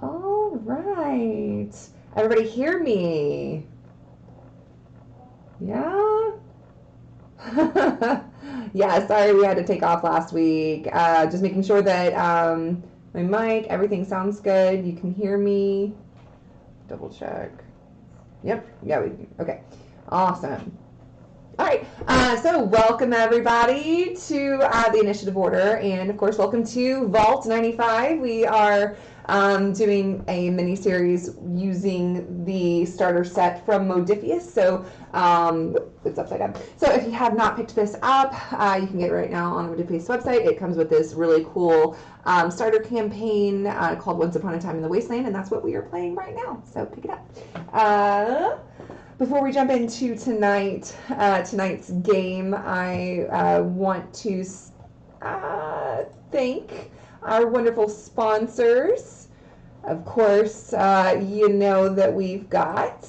All right. Everybody hear me? Yeah? Yeah, sorry we had to take off last week. Just making sure that my mic, everything sounds good. You can hear me. Double check. Yep. Yeah, okay. Awesome. All right, so welcome everybody to the Initiative Order, and of course welcome to Vault 95. We are doing a mini series using the starter set from Modifius. So it's upside down. So if you have not picked this up, you can get it right now on the Modifius website. It comes with this really cool starter campaign called Once Upon a Time in the Wasteland, and that's what we are playing right now. So pick it up. Before we jump into tonight's game, I want to thank our wonderful sponsors. Of course, you know that we've got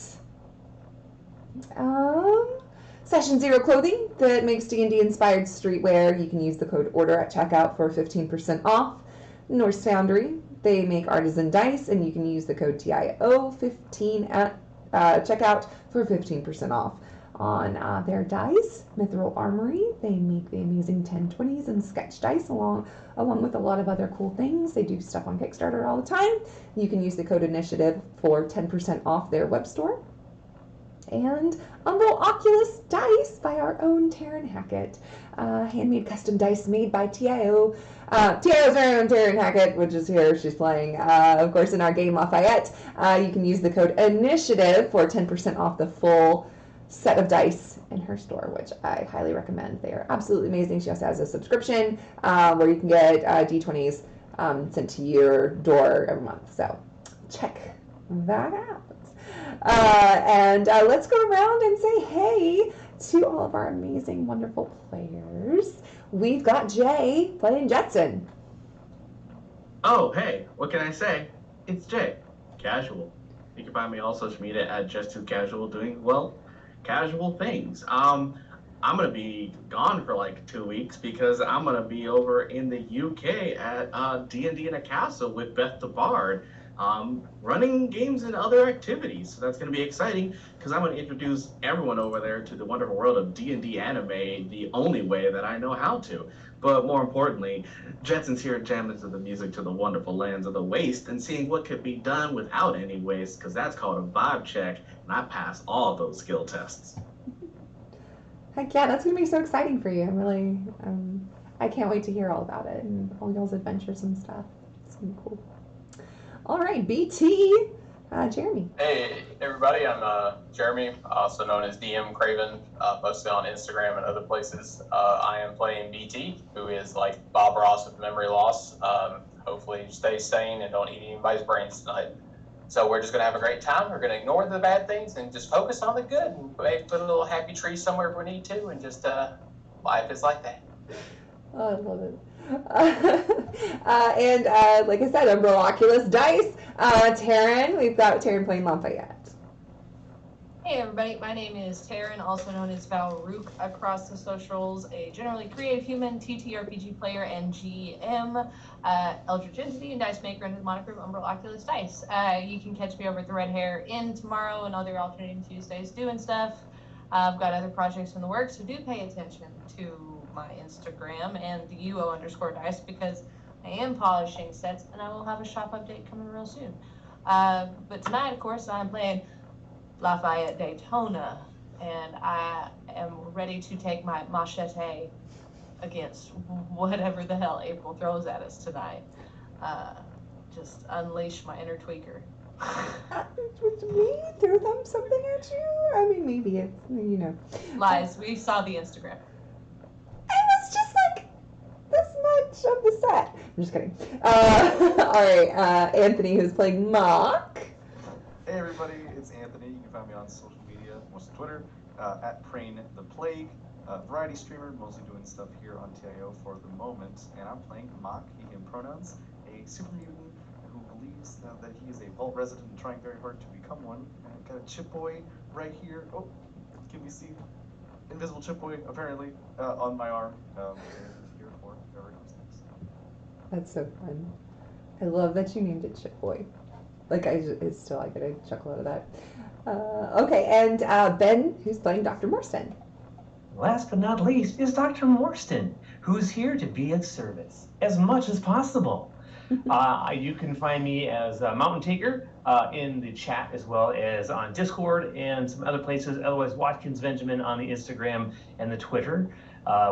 Session Zero Clothing that makes D&D inspired streetwear. You can use the code ORDER at checkout for 15% off. Norse Foundry, they make artisan dice, and you can use the code TIO15 at checkout for 15% off on their dice. Mithril Armory, they make the amazing 1020s and sketch dice along with a lot of other cool things. They do stuff on Kickstarter all the time. You can use the code initiative for 10% off their web store. And Umbral Oculus Dice by our own Taryn Hackett. Handmade custom dice made by TIO's very own Taryn Hackett, which is here. She's playing, of course, in our game Lafayette. You can use the code INITIATIVE for 10% off the full set of dice in her store, which I highly recommend. They are absolutely amazing. She also has a subscription where you can get D20s sent to your door every month. So check that out. And let's go around and say hey to all of our amazing, wonderful players. We've got Jay playing Jetson. Oh, hey, what can I say? It's Jay, casual. You can find me on social media at just2casual, doing, well, casual things. I'm going to be gone for like 2 weeks because I'm going to be over in the UK at D&D in a Castle with Beth the Bard. Running games and other activities. So that's going to be exciting because I'm going to introduce everyone over there to the wonderful world of D&D anime the only way that I know how to. But more importantly, Jetson's here jamming to the music to the wonderful lands of the waste and seeing what could be done without any waste, because that's called a vibe check, and I pass all those skill tests. Heck yeah, that's going to be so exciting for you. I'm really, I can't wait to hear all about it and all y'all's adventures and stuff. It's going to be cool. All right, BT, Jeremy. Hey, everybody, I'm Jeremy, also known as DM Craven, mostly on Instagram and other places. I am playing BT, who is like Bob Ross with memory loss. Hopefully you stay sane and don't eat anybody's brains tonight. So we're just going to have a great time. We're going to ignore the bad things and just focus on the good. And maybe put a little happy tree somewhere if we need to, and just life is like that. Oh, I love it. And like I said, Umbral Oculus Dice. Taryn, we've got Taryn playing Lafayette. Hey everybody, my name is Taryn, also known as Valrook across the socials, a generally creative human TTRPG player and GM, Eldritch Entity and Dice Maker under the moniker of Umbral Oculus Dice. You can catch me over at the Red Hair Inn tomorrow and other alternating Tuesdays doing stuff. I've got other projects in the works, so do pay attention to my Instagram and the UO_dice because I am polishing sets and I will have a shop update coming real soon. But tonight, of course, I'm playing Lafayette Daytona, and I am ready to take my machete against whatever the hell April throws at us tonight. Just unleash my inner tweaker. With me? Throw them something at you? I mean, maybe it's, you know. Lies. We saw the Instagram. It was just like this much of the set. I'm just kidding. All right, Anthony, who's playing Mahk. Hey everybody, it's Anthony. You can find me on social media, mostly Twitter, at Praying the Plague. Variety streamer, mostly doing stuff here on TIO for the moment. And I'm playing Mahk, he, him pronouns, a super mutant who believes that he is a vault resident and trying very hard to become one. And I've got a chip boy right here. Oh, can we see? Invisible chip boy, apparently, on my arm. Here for whatever comes next. That's so fun. I love that you named it Chip Boy. Like, I get a chuckle out of that. Okay, and Ben, who's playing Dr. Morstan. Last but not least is Dr. Morstan, who's here to be of service as much as possible. You can find me as Mountain Taker in the chat, as well as on Discord and some other places. Otherwise, Watkins Benjamin on the Instagram and the Twitter,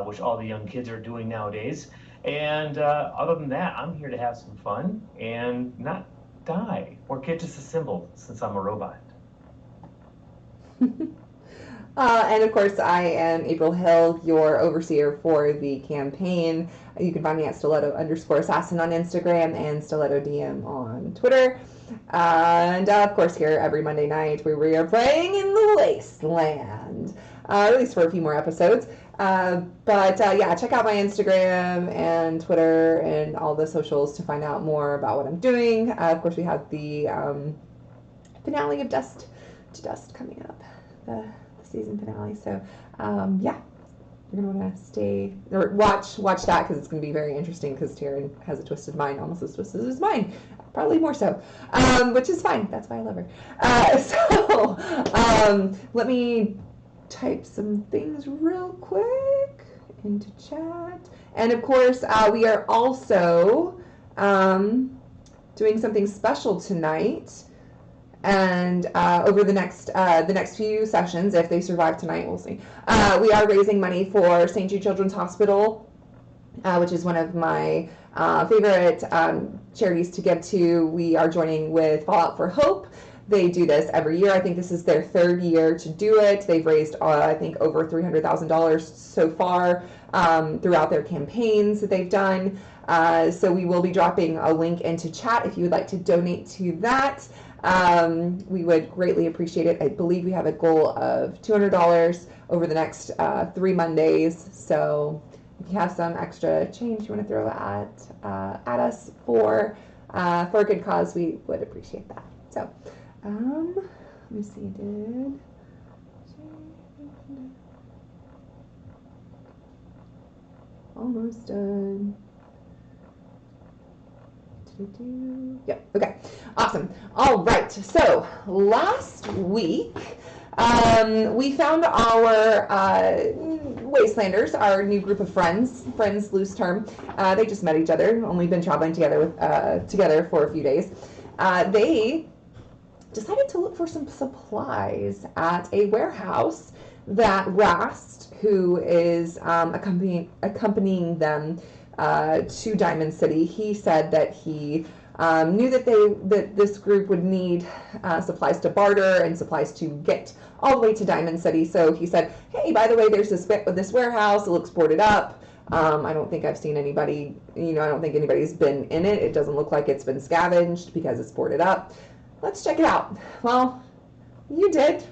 which all the young kids are doing nowadays. And other than that, I'm here to have some fun and not die or get disassembled since I'm a robot. And of course, I am April Hill, your overseer for the campaign. You can find me at stiletto_assassin on Instagram and stiletto DM on Twitter. And of course, here every Monday night where we are playing in the Wasteland, at least for a few more episodes. But yeah, check out my Instagram and Twitter and all the socials to find out more about what I'm doing. Of course, we have the finale of Dust to Dust coming up, the season finale. So yeah, you're gonna want to stay or watch that because it's gonna be very interesting because Taryn has a twisted mind, almost as twisted as mine, probably more so, which is fine. That's why I love her. So let me type some things real quick into chat. And of course, we are also doing something special tonight. And over the next few sessions, if they survive tonight, we'll see. We are raising money for St. Jude Children's Hospital, which is one of my favorite charities to give to. We are joining with Fallout for Hope. They do this every year. I think this is their third year to do it. They've raised, I think, over $300,000 so far throughout their campaigns that they've done. So we will be dropping a link into chat if you would like to donate to that. We would greatly appreciate it. I believe we have a goal of $200 over the next 3 Mondays. So if you have some extra change you want to throw at us for a good cause, we would appreciate that. So let me see. Almost done. Yep. Okay. Awesome. All right. So last week, we found our Wastelanders, our new group of friends, loose term. They just met each other. Only been traveling together for a few days. They decided to look for some supplies at a warehouse that Rast, who is accompanying them to Diamond City, he said that he knew that this group would need supplies to barter and supplies to get all the way to Diamond City. So he said, hey, by the way, there's this warehouse. It looks boarded up. I don't think I've seen anybody, I don't think anybody's been in it. It doesn't look like it's been scavenged because it's boarded up. Let's check it out. Well, you did.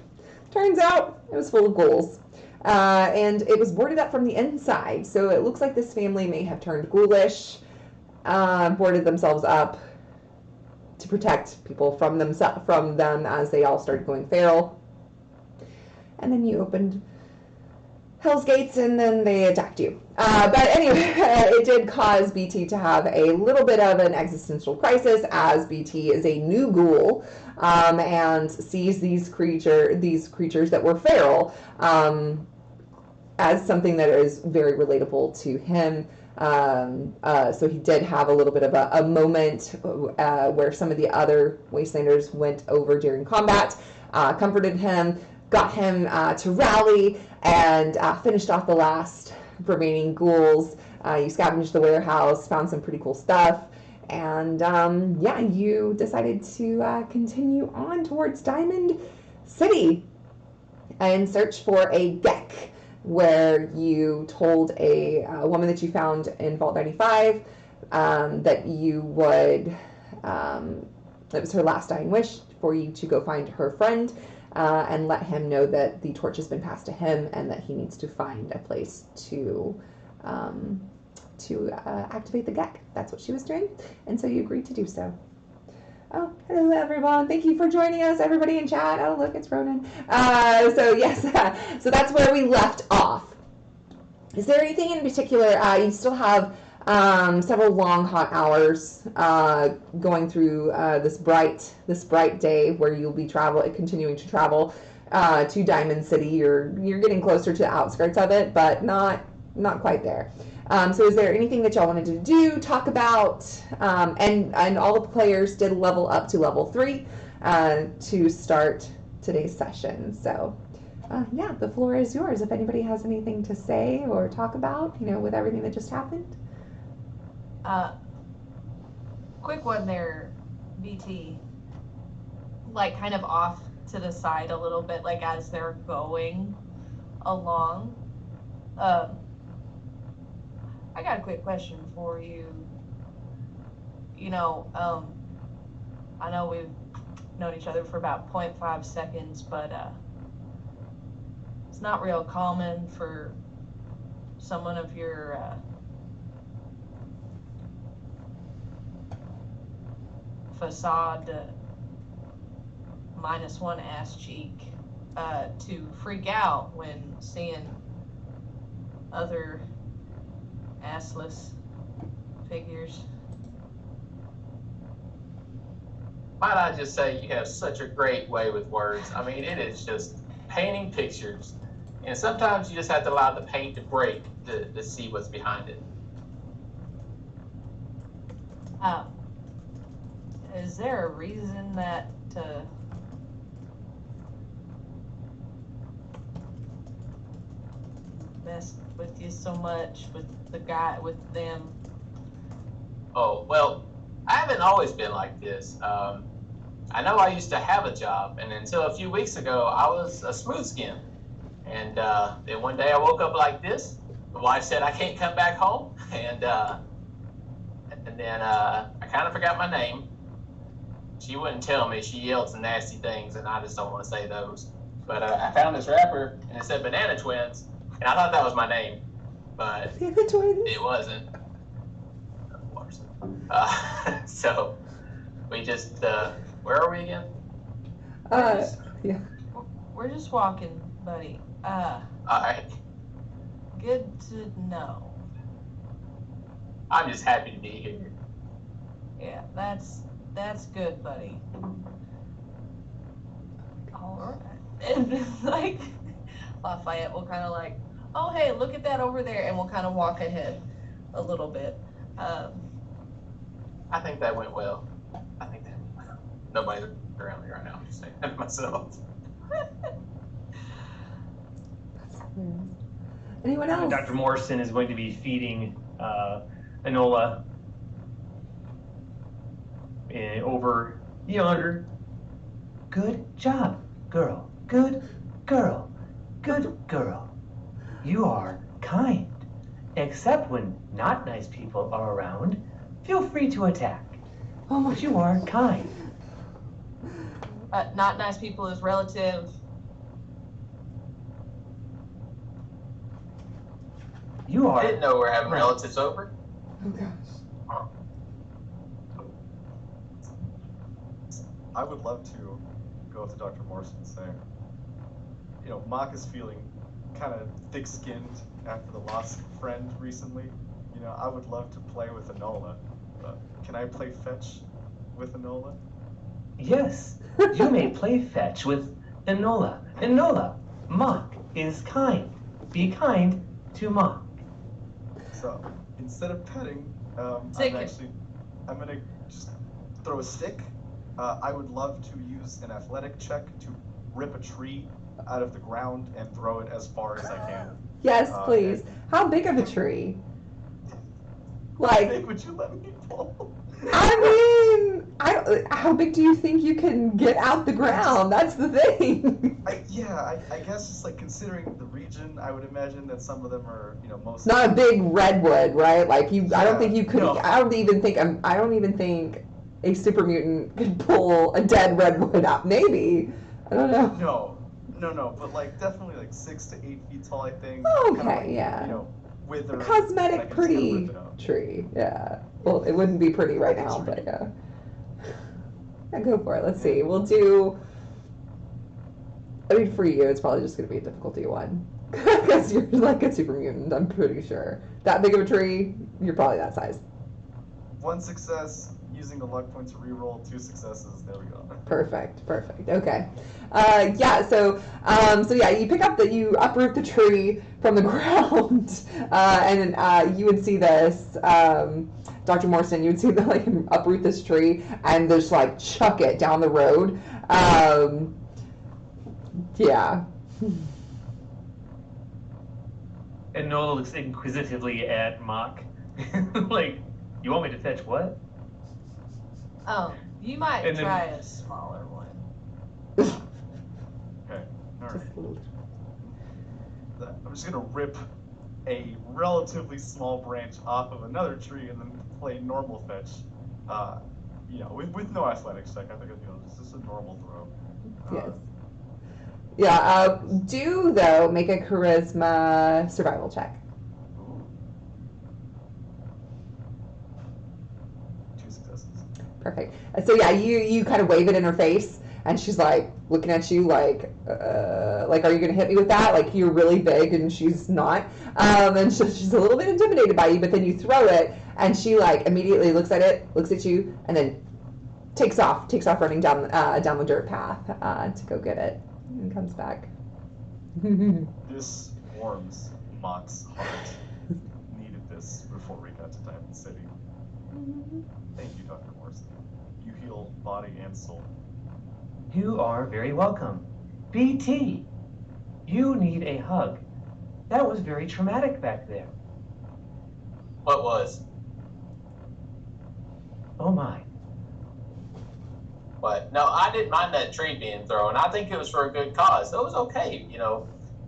Turns out it was full of ghouls. And it was boarded up from the inside, so it looks like this family may have turned ghoulish, boarded themselves up to protect people from them as they all started going feral. And then you opened Hell's Gates, and then they attacked you. But anyway, it did cause BT to have a little bit of an existential crisis, as BT is a new ghoul and sees these creatures that were feral as something that is very relatable to him. So he did have a little bit of a moment where some of the other Wastelanders went over during combat, comforted him, got him to rally, and finished off the last remaining ghouls. You scavenged the warehouse, found some pretty cool stuff, and yeah, you decided to continue on towards Diamond City and search for a Gek, where you told a woman that you found in Vault 95 that you would, it was her last dying wish for you to go find her friend and let him know that the torch has been passed to him and that he needs to find a place to activate the Gek. That's what she was doing, and so you agreed to do so. Oh, hello everyone. Thank you for joining us, everybody in chat. Oh, look, it's Ronan. So yes, so that's where we left off. Is there anything in particular? You still have several long, hot hours going through this bright day where you'll be continuing to travel to Diamond City. You're getting closer to the outskirts of it, but not quite there. So is there anything that y'all wanted to do, talk about? And all the players did level up to level 3 to start today's session. So yeah, the floor is yours. If anybody has anything to say or talk about, with everything that just happened. Quick one there. BT, like kind of off to the side a little bit, like as they're going along. I got a quick question for you. You know, I know we've known each other for about 0.5 seconds, but it's not real common for someone of your facade -1 ass cheek to freak out when seeing other assless figures. Might I just say, you have such a great way with words. I mean, it is just painting pictures. And sometimes you just have to allow the paint to break to see what's behind it. Is there a reason that messed with you so much, with them? Oh, well, I haven't always been like this. I know I used to have a job, and until a few weeks ago, I was a smooth skin. And then one day I woke up like this. The wife said I can't come back home, and then I kind of forgot my name. She wouldn't tell me. She yelled some nasty things, and I just don't want to say those. But I found this wrapper, and it said Banana Twins, and I thought that was my name, but it wasn't. Of course. So we just, where are we again? Yeah. We're just walking, buddy. All right. Good to know. I'm just happy to be here. Yeah, that's good, buddy. All right. And like Lafayette will kind of like, oh hey, look at that over there, and we'll kind of walk ahead a little bit. I think that went well. I think that went well. Nobody's around me right now. I'm just saying that to myself. Anyone else? Dr. Morstan is going to be feeding Enola over yonder. Good job, girl. Good girl. Good girl. You are kind. Except when not nice people are around, feel free to attack. Oh my But you are kind. Not nice people is relative. You I are. didn't know we were having Right. relatives over. Oh gosh. I would love to go up to Dr. Morstan and say, you know, Mahk is feeling kind of thick-skinned after the lost friend recently. You know, I would love to play with Enola. Can I play fetch with Enola? Yes, you may play fetch with Enola. Enola, Mahk is kind. Be kind to Mahk. So instead of petting, I'm Stick. gonna just throw a stick. I would love to use an athletic check to rip a tree out of the ground and throw it as far as I can. Yes, please. How big of a tree? How big Like, would you let me pull? how big do you think you can get out the ground? That's the thing. I guess just like considering the region, I would imagine that some of them are, you know, most. Not a big redwood, right? Like I don't think you could. No. I don't even think a super mutant could pull a dead redwood out. Maybe. I don't know. No, but like definitely like 6 to 8 feet tall, I think. Okay, Kinda like, yeah. You know, with A cosmetic pretty tree. Yeah. Well, it wouldn't be pretty right now, but yeah. Yeah, go for it. Let's see. We'll do. I mean, for you, it's probably just going to be a difficulty 1. Because you're like a super mutant, I'm pretty sure. That big of a tree, you're probably that size. 1 success, using the luck point to reroll, 2 successes, there we go. Perfect. Okay. So yeah, you uproot the tree from the ground, and you would see this, Dr. Morstan, you would see that like uproot this tree and just like chuck it down the road. Yeah. And Nola looks inquisitively at Mahk. Like, you want me to fetch what? You might And then- try a smaller one. Okay. All Just right. a little. I'm just gonna rip a relatively small branch off of another tree and then play normal fetch. With no athletics check. I think it's just a normal throw. Yes. Yeah. Do though make a charisma survival check. Ooh. 2 successes. Perfect. So yeah, you kind of wave it in her face, and she's like looking at you like, are you gonna hit me with that? Like you're really big, and she's not. And she's a little bit intimidated by you, but then you throw it, and she like immediately looks at it, looks at you, and then takes off running down the dirt path to go get it, and comes back. This warms Mahk's heart. Needed this before we got to Diamond City. Thank you, Dr. Morstan. You heal body and soul. You are very welcome. BT, you need a hug. That was very traumatic back there. What was? Oh my. But no, I didn't mind that tree being thrown. I think it was for a good cause. It was okay,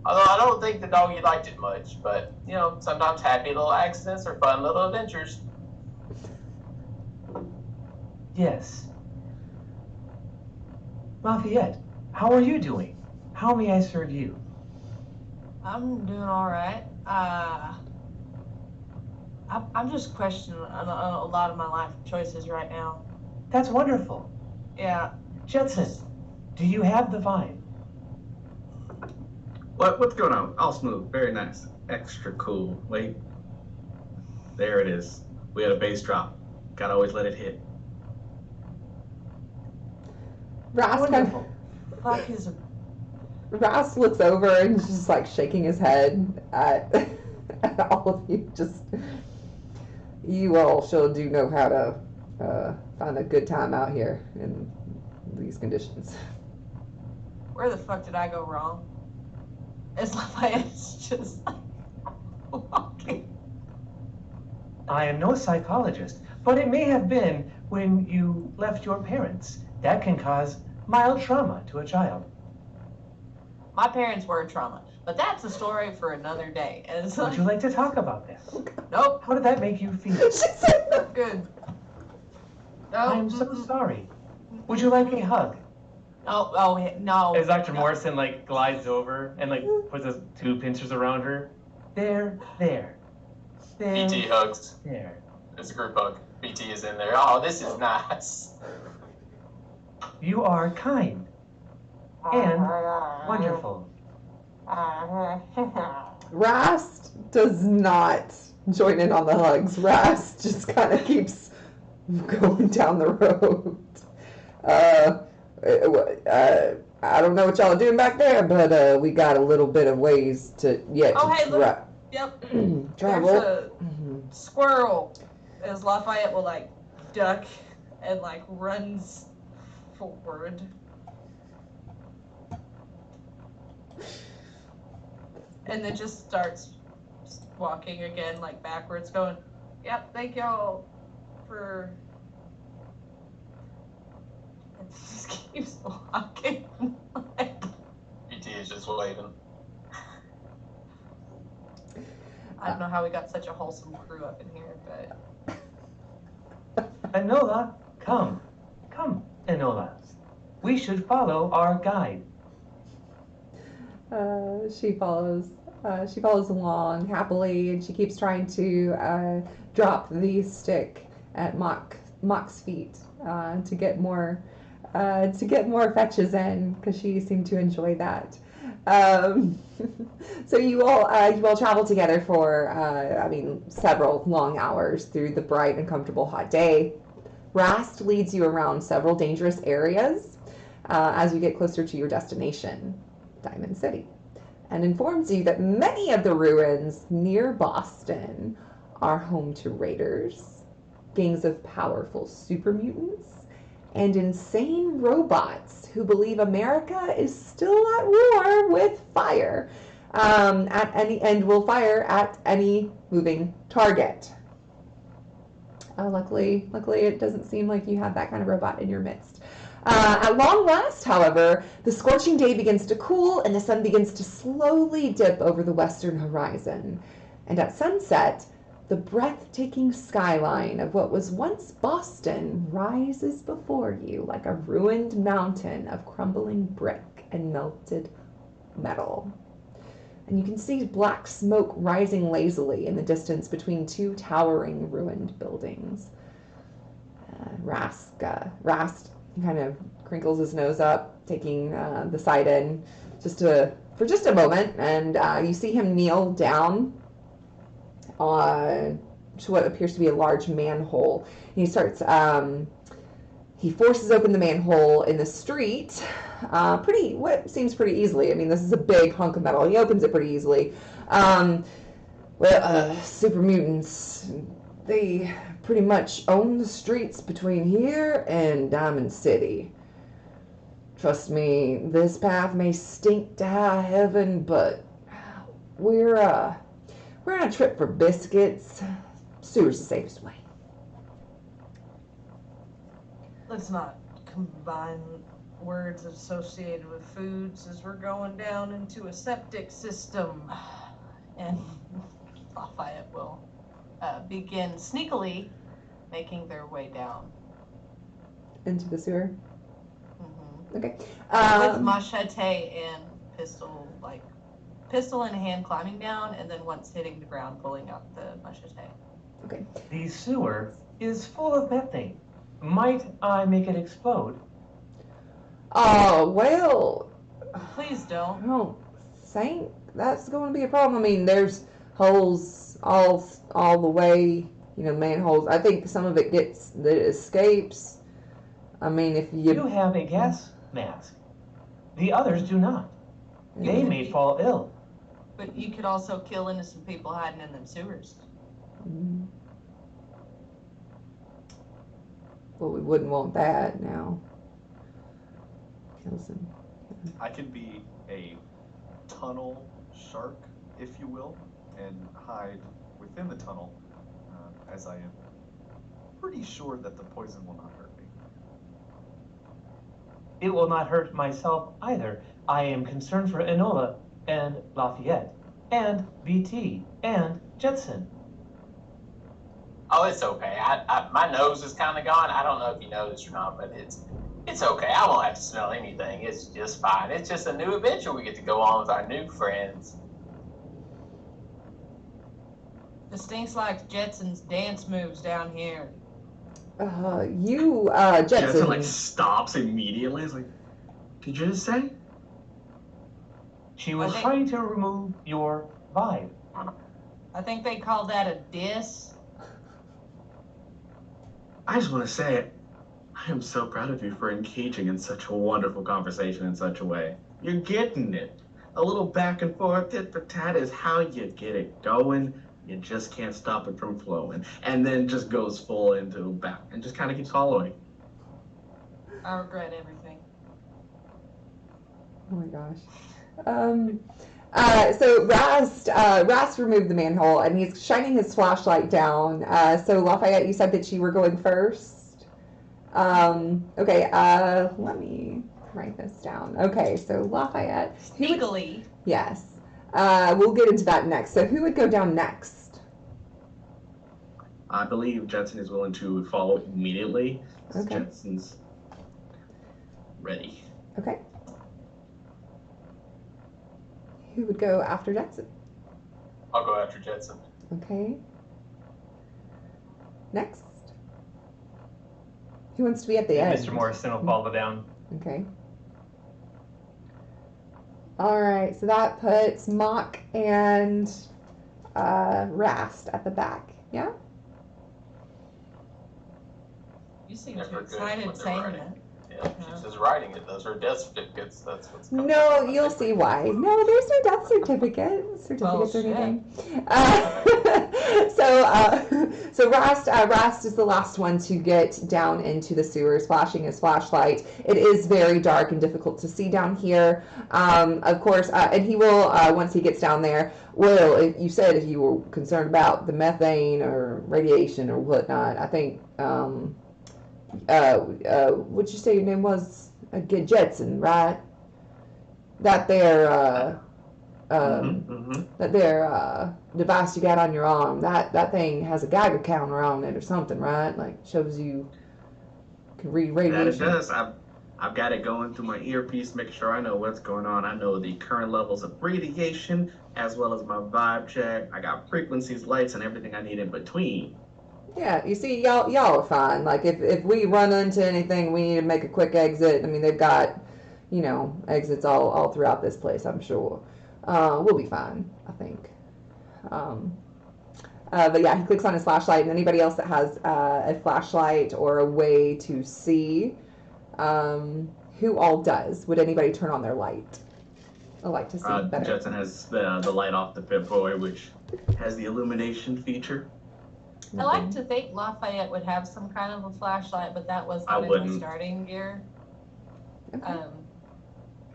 Although I don't think the doggy liked it much, but sometimes happy little accidents are fun little adventures. Yes. Lafayette, how are you doing? How may I serve you? I'm doing all right. I'm just questioning a lot of my life choices right now. That's wonderful. Yeah. Jetson, do you have the vine? What's going on? All smooth, very nice, extra cool. Wait, there it is. We had a bass drop. Gotta always let it hit. Wonderful. Fuck is a Ross looks over and is just like shaking his head at all of you. Just, you all sure do know how to find a good time out here in these conditions. Where the fuck did I go wrong? It's Lafayette's just like walking. I am no psychologist, but it may have been when you left your parents. That can cause mild trauma to a child. My parents were trauma, but that's a story for another day. And it's Would like, you like to talk about that? nope, How did that make you feel? She said no. not good. No, I am so sorry. Would you like a hug? No. As Dr. Morrison glides over and puts his 2 pincers around her. There. BT hugs. There. It's a group hug. BT is in there. Oh, this is nice. You are kind and wonderful. Rast does not join in on the hugs. Rast just kind of keeps going down the road. I don't know what y'all are doing back there, but we got a little bit of ways to yet Oh, hey, to look. Yep. travel. There's a squirrel. As Lafayette will duck and runs forward. And then just starts walking again, backwards, going, yep, thank y'all for... And just keeps walking. BT is just waving. I don't know how we got such a wholesome crew up in here, but... Enola, come, Enola. We should follow our guide. She follows along happily, and she keeps trying to drop the stick at Mahk's feet to get more fetches in, because she seemed to enjoy that. So you all travel together for several long hours through the bright and comfortable hot day. Rast leads you around several dangerous areas as you get closer to your destination, Diamond City, and informs you that many of the ruins near Boston are home to raiders, gangs of powerful super mutants, and insane robots who believe America is still at war with fire and will fire at any moving target. Luckily, it doesn't seem like you have that kind of robot in your midst. At long last, however, the scorching day begins to cool and the sun begins to slowly dip over the western horizon. And at sunset, the breathtaking skyline of what was once Boston rises before you like a ruined mountain of crumbling brick and melted metal. And you can see black smoke rising lazily in the distance between two towering ruined buildings. Rast kind of crinkles his nose up, taking the sight in for just a moment, and you see him kneel down to what appears to be a large manhole. And he starts, he forces open the manhole in the street, what seems pretty easily. I mean, this is a big hunk of metal. He opens it pretty easily. Super mutants, they pretty much own the streets between here and Diamond City. Trust me, this path may stink to high heaven, but we're on a trip for biscuits. Sewer's the safest way. Let's not combine words associated with foods as we're going down into a septic system. And Lafayette will begin sneakily making their way down. Into the sewer? Mm-hmm. Okay. With machete and pistol in hand climbing down, and then once hitting the ground pulling out the machete. Okay. The sewer is full of methane. Might I make it explode? Oh, well, Please I don't. don't think that's going to be a problem. I mean, there's holes all the way, manholes. I think some of it escapes. I mean, if You have a gas mask. The others do not. They may fall ill. But you could also kill innocent people hiding in them sewers. Well, we wouldn't want that now. Kilson. I can be a tunnel shark, if you will, and hide within the tunnel, as I am pretty sure that the poison will not hurt me. It will not hurt myself either. I am concerned for Enola and Lafayette and BT and Jetson. Oh, it's okay. My nose is kind of gone. I don't know if you noticed or not, but it's okay. I won't have to smell anything. It's just fine. It's just a new adventure we get to go on with our new friends. It stinks like Jetson's dance moves down here. Jetson. Jetson stops immediately. It's like, did you just say? She was trying to remove your vibe. I think they call that a diss. I just want to say, I am so proud of you for engaging in such a wonderful conversation in such a way. You're getting it. A little back and forth, tit for tat is how you get it going. You just can't stop it from flowing. And then just goes full into back and just kind of keeps following. I regret everything. Oh my gosh. So Rast removed the manhole and he's shining his flashlight down. So Lafayette, you said that you were going first. Okay. Let me write this down. Okay. So Lafayette. Sneakily. Yes. We'll get into that next. So who would go down next? I believe Jetson is willing to follow immediately. Okay. Jetson's ready. Okay. Who would go after Jetson? I'll go after Jetson. Okay. Next. Who wants to be at the end? Mr. Morstan will follow down. Okay. All right. So that puts Mahk and Rast at the back. Yeah. You seem Yeah, too we're good excited when they're saying ready. that. Yeah. She's just writing it. Those are death certificates. That's what's coming No, up. you'll see why. No, there's no death certificates or shit. anything. So Rast is the last one to get down into the sewers, flashing his flashlight. It is very dark and difficult to see down here. Of course, and he will, once he gets down there, well, if you said if you were concerned about the methane or radiation or whatnot, I think, what'd you say your name was? Jetson, right? That there, that there device you got on your arm, that thing has a Geiger counter on it or something, right? Like shows you can read radiation. That it does. I've got it going through my earpiece, making sure I know what's going on. I know the current levels of radiation as well as my vibe check. I got frequencies, lights, and everything I need in between. Yeah, you see, y'all are fine. Like if we run into anything, we need to make a quick exit. I mean, they've got, exits all throughout this place, I'm sure. We'll be fine, I think. But yeah, he clicks on his flashlight, and anybody else that has a flashlight or a way to see, who all does? Would anybody turn on their light? A light to see better. Jetson has the light off the Pip-Boy, which has the illumination feature. I like to think Lafayette would have some kind of a flashlight, but that was not in the starting gear. Okay.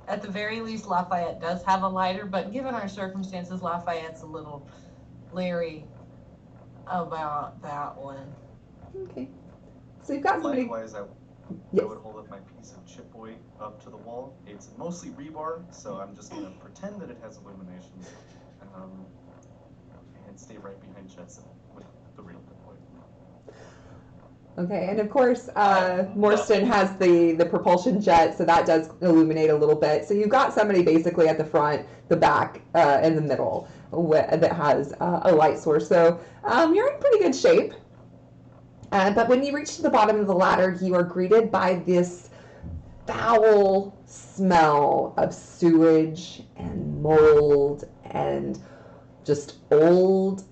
At the very least, Lafayette does have a lighter, but given our circumstances, Lafayette's a little leery about that one. Okay. So you've got somebody. Likewise, I Yes. would hold up my piece of chipboy up to the wall. It's mostly rebar, so I'm just gonna pretend that it has illumination, and stay right behind Jetson with the real chipboy. Okay, and of course, Morstan has the propulsion jet, so that does illuminate a little bit. So you've got somebody basically at the front, the back, and the middle that has a light source. So you're in pretty good shape. But when you reach to the bottom of the ladder, you are greeted by this foul smell of sewage and mold and just old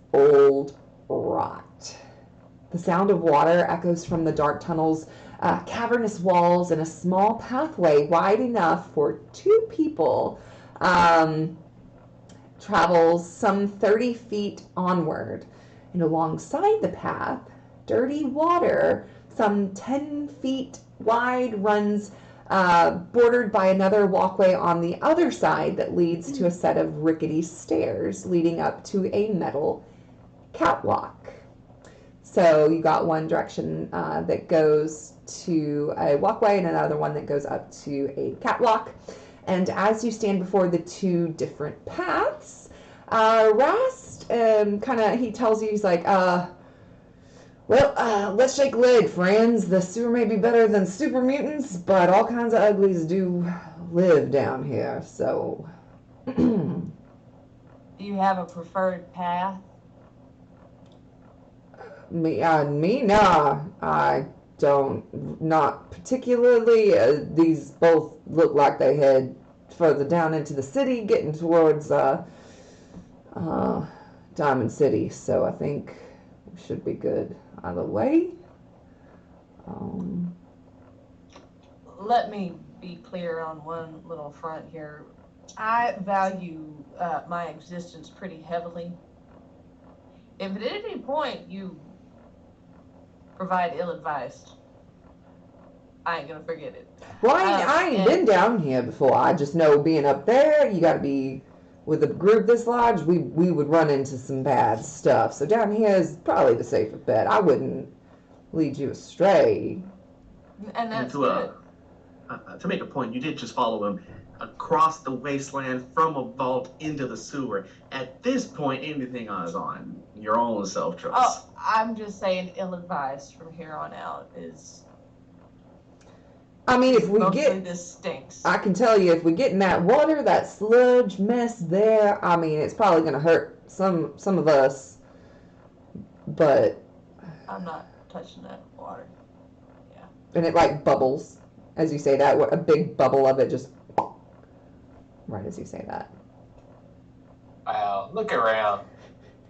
rot. The sound of water echoes from the dark tunnels, cavernous walls, and a small pathway wide enough for two people travels some 30 feet onward. And alongside the path, dirty water, some 10 feet wide, runs bordered by another walkway on the other side that leads to a set of rickety stairs leading up to a metal catwalk. So you got one direction that goes to a walkway and another one that goes up to a catwalk. And as you stand before the two different paths, Rast he tells you, he's like, let's shake a leg, friends. The sewer may be better than super mutants, but all kinds of uglies do live down here, so... Do you have a preferred path? Nah, I don't. Not particularly. These both look like they head further down into the city, getting towards Diamond City, so I think we should be good either way. Let me be clear on one little front here. I value my existence pretty heavily. If at any point you provide ill advice, I ain't gonna forget it. Well, I ain't been down here before. I just know being up there, you gotta be with a group this large. We would run into some bad stuff. So down here is probably the safer bet. I wouldn't lead you astray. And that's good. To make a point, you did just follow him across the wasteland from a vault into the sewer. At this point, anything is on your own self-trust. Oh, I'm just saying ill advice from here on out is... I mean, if we mostly this stinks. I can tell you, if we get in that water, that sludge mess there, I mean, it's probably going to hurt some of us, but... I'm not touching that water. Yeah. And it, like, bubbles as you say that. A big bubble of it just... right as you say that. Wow, look around.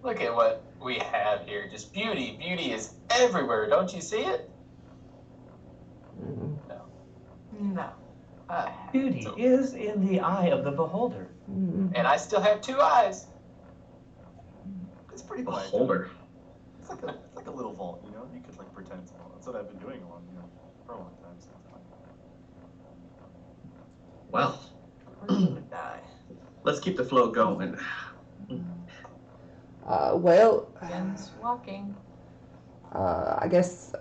Look at what we have here. Just beauty. Beauty is everywhere. Don't you see it? Mm. No. No. Beauty is in the eye of the beholder. Mm. And I still have 2 eyes. It's pretty quiet. Beholder. It's like a little vault, you know? You could like pretend it's a vault. That's what I've been doing for a long time, so it's fine. Well, Or you would die. let's keep the flow going. Well, Begins walking. I guess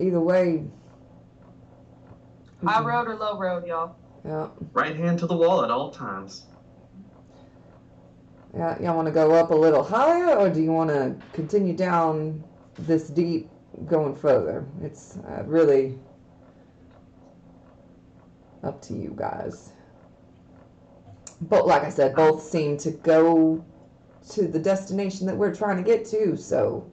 either way. High road or low road, y'all? Yeah. Right hand to the wall at all times. Yeah. Y'all want to go up a little higher, or do you want to continue down this deep, going further? It's really up to you guys. But like I said, both seem to go to the destination that we're trying to get to. So.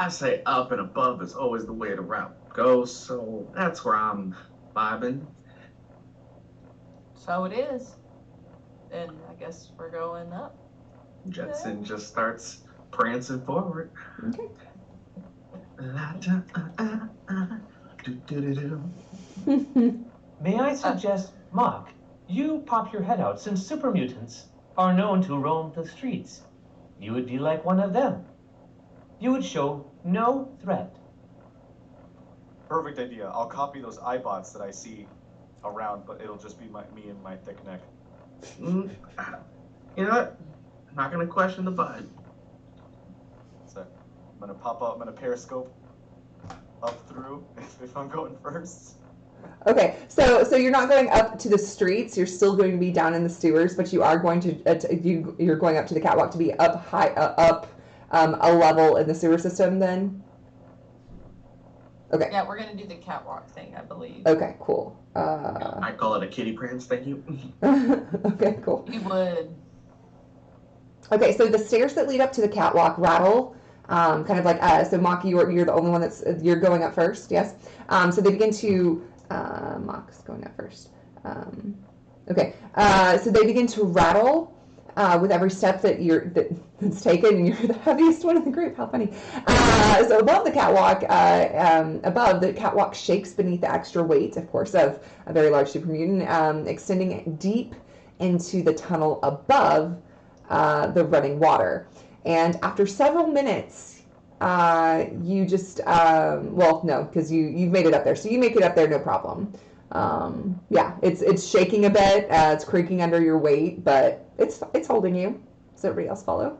I say up and above is always the way the route goes, so that's where I'm vibing. So it is. Then I guess we're going up. Jetson just starts prancing forward. Okay. May I suggest, Mahk, you pop your head out since super mutants are known to roam the streets. You would be like one of them. You would show no threat. Perfect idea. I'll copy those iBots that I see around, but it'll just be me and my thick neck. You know what? I'm not gonna question the vibe. So I'm gonna pop up. I'm gonna periscope up through if I'm going first. Okay, so you're not going up to the streets. You're still going to be down in the sewers, but you are going to you're going up to the catwalk to be up high a level in the sewer system. Then. Okay. Yeah, we're gonna do the catwalk thing, I believe. Okay. Cool. I call it a kitty prance, thank you. Okay. Cool. We would. Okay, so the stairs that lead up to the catwalk rattle, kind of like so. Mahk, you're the only one you're going up first. Yes. So they begin to Mahk's going up first. Okay. So they begin to rattle with every step that's taken, and you're the heaviest one in the group. How funny! So above the catwalk shakes beneath the extra weight, of course, of a very large super mutant, extending deep into the tunnel above the running water. And after several minutes, you just well, no, because you've made it up there, so you make it up there, no problem. Yeah, it's shaking a bit, it's creaking under your weight, but it's holding you. Does everybody else follow?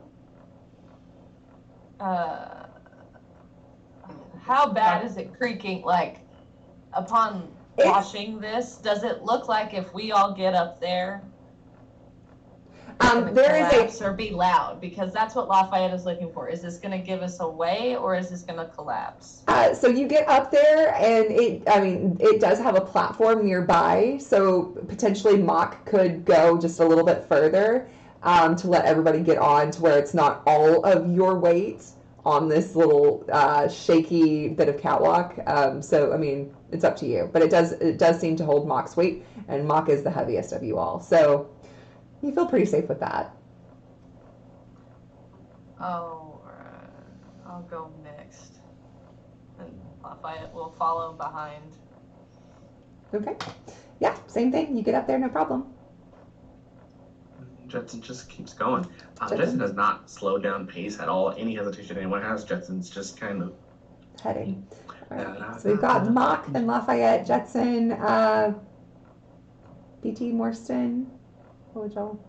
How bad is it creaking? Like, upon watching this, does it look like if we all get up there, There is or be loud? Because that's what Lafayette is looking for. Is this going to give us away, or is this going to collapse? so you get up there, and it does have a platform nearby, so potentially Mahk could go just a little bit further to let everybody get on to where it's not all of your weight on this little shaky bit of catwalk. So I mean, it's up to you, but it does seem to hold Mahk's weight, and Mahk is the heaviest of you all, so you feel pretty safe with that. Oh, I'll go next, and Lafayette will follow behind. Okay. Yeah, same thing. You get up there, no problem. Jetson just keeps going. Jetson does not slow down pace at all. Any hesitation anyone has, Jetson's just kind of heading. All right. So we've got Mahk, then Lafayette, Jetson, BT, Morstan. What would y'all?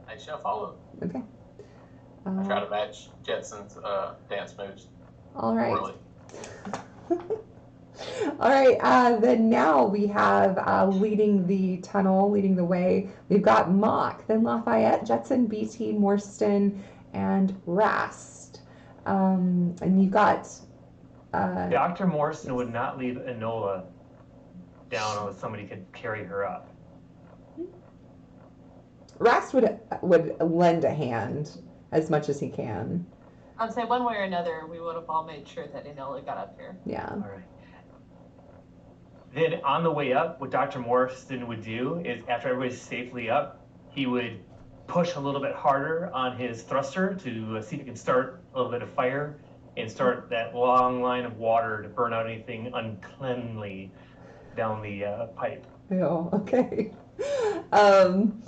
I shall follow. Okay. I try to match Jetson's dance moves. All right. Poorly. All right. Then now we have leading the tunnel, leading the way. We've got Mahk, then Lafayette, Jetson, BT, Morstan, and Rast. And you've got. Dr. Morstan would not leave Enola down unless somebody could carry her up. Rast would lend a hand as much as he can. I'd say one way or another, we would have all made sure that Enola got up here. Yeah. All right. Then on the way up, what Dr. Morstan would do is after everybody's safely up, he would push a little bit harder on his thruster to see if he can start a little bit of fire and start that long line of water to burn out anything uncleanly down the pipe. Oh, okay. And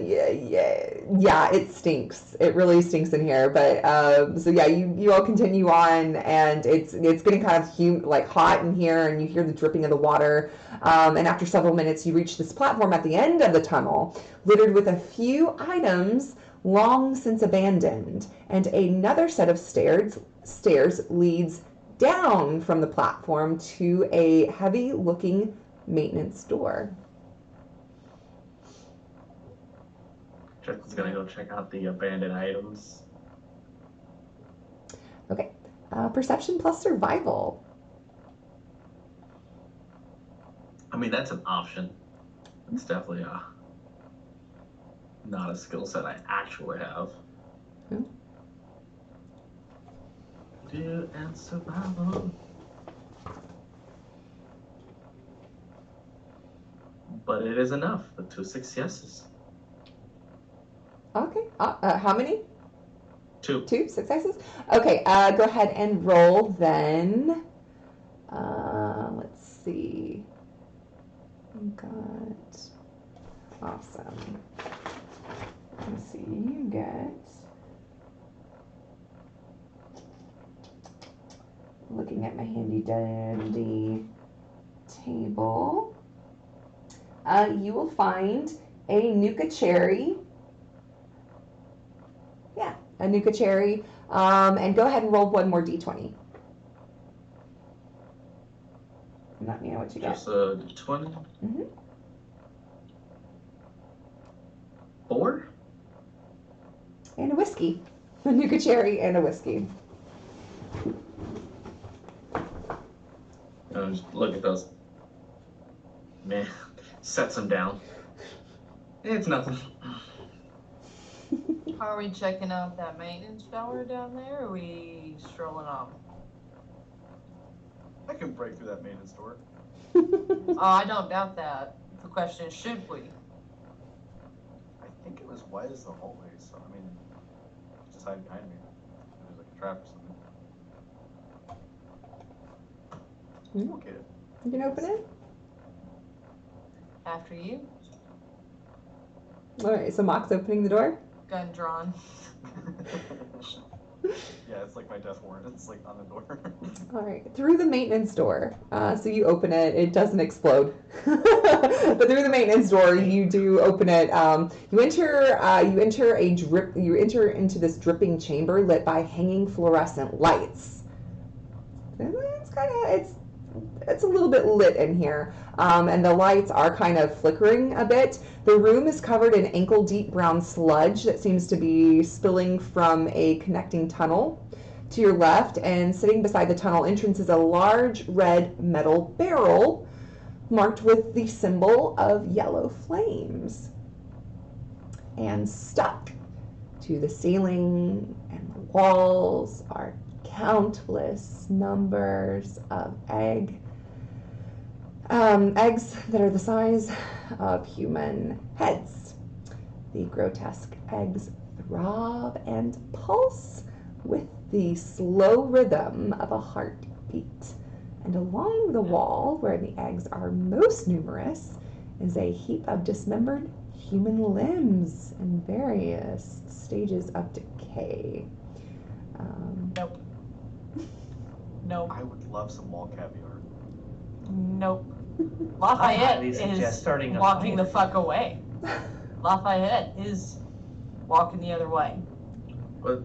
yeah, it stinks. It really stinks in here. But so yeah, you all continue on, and it's getting kind of like hot in here, and you hear the dripping of the water. And after several minutes, you reach this platform at the end of the tunnel, littered with a few items long since abandoned, and another set of stairs leads down from the platform to a heavy-looking maintenance door. Jetson's gonna go check out the abandoned items. Okay. Perception plus survival. I mean, that's an option. It's definitely not a skill set I actually have. Hmm. Do and survival. But it is enough. The 2 successes. Okay. How many? 2. 2 successes? Okay, go ahead and roll then. Let's see. We got... Awesome. Let's see, you get... Looking at my handy dandy table. You will find a Nuka cherry. Yeah, a Nuka cherry. And go ahead and roll one more d20. And let me know what you get. Just a 20. Mm-hmm. 4? And a whiskey. A Nuka cherry and a whiskey. Just look at those. Man, sets them down. It's nothing. Are we checking out that maintenance tower down there, or are we strolling off? I can break through that maintenance door. Oh, I don't doubt that. The question is, should we? I think it was wide as the hallway, so I mean, just hide behind me. There's like a trap or something. Okay. You can open it. After you, All right, so Mahk's opening the door. gun drawn. Yeah, it's like my death warrant. It's like on the door. All right, through the maintenance door. So you open it. It doesn't explode, but through the maintenance door, you do open it. You enter into this dripping chamber lit by hanging fluorescent lights. It's a little bit lit in here, and the lights are kind of flickering a bit. The room is covered in ankle-deep brown sludge that seems to be spilling from a connecting tunnel to your left, and sitting beside the tunnel entrance is a large red metal barrel marked with the symbol of yellow flames. And stuck to the ceiling and the walls are countless numbers of eggs that are the size of human heads. The grotesque eggs throb and pulse with the slow rhythm of a heartbeat. And along the wall, where the eggs are most numerous, is a heap of dismembered human limbs in various stages of decay. Nope. Nope. I would love some wall caviar. Nope. I Lafayette highly suggest is starting a walking the fire. fuck away. Lafayette is walking the other way. But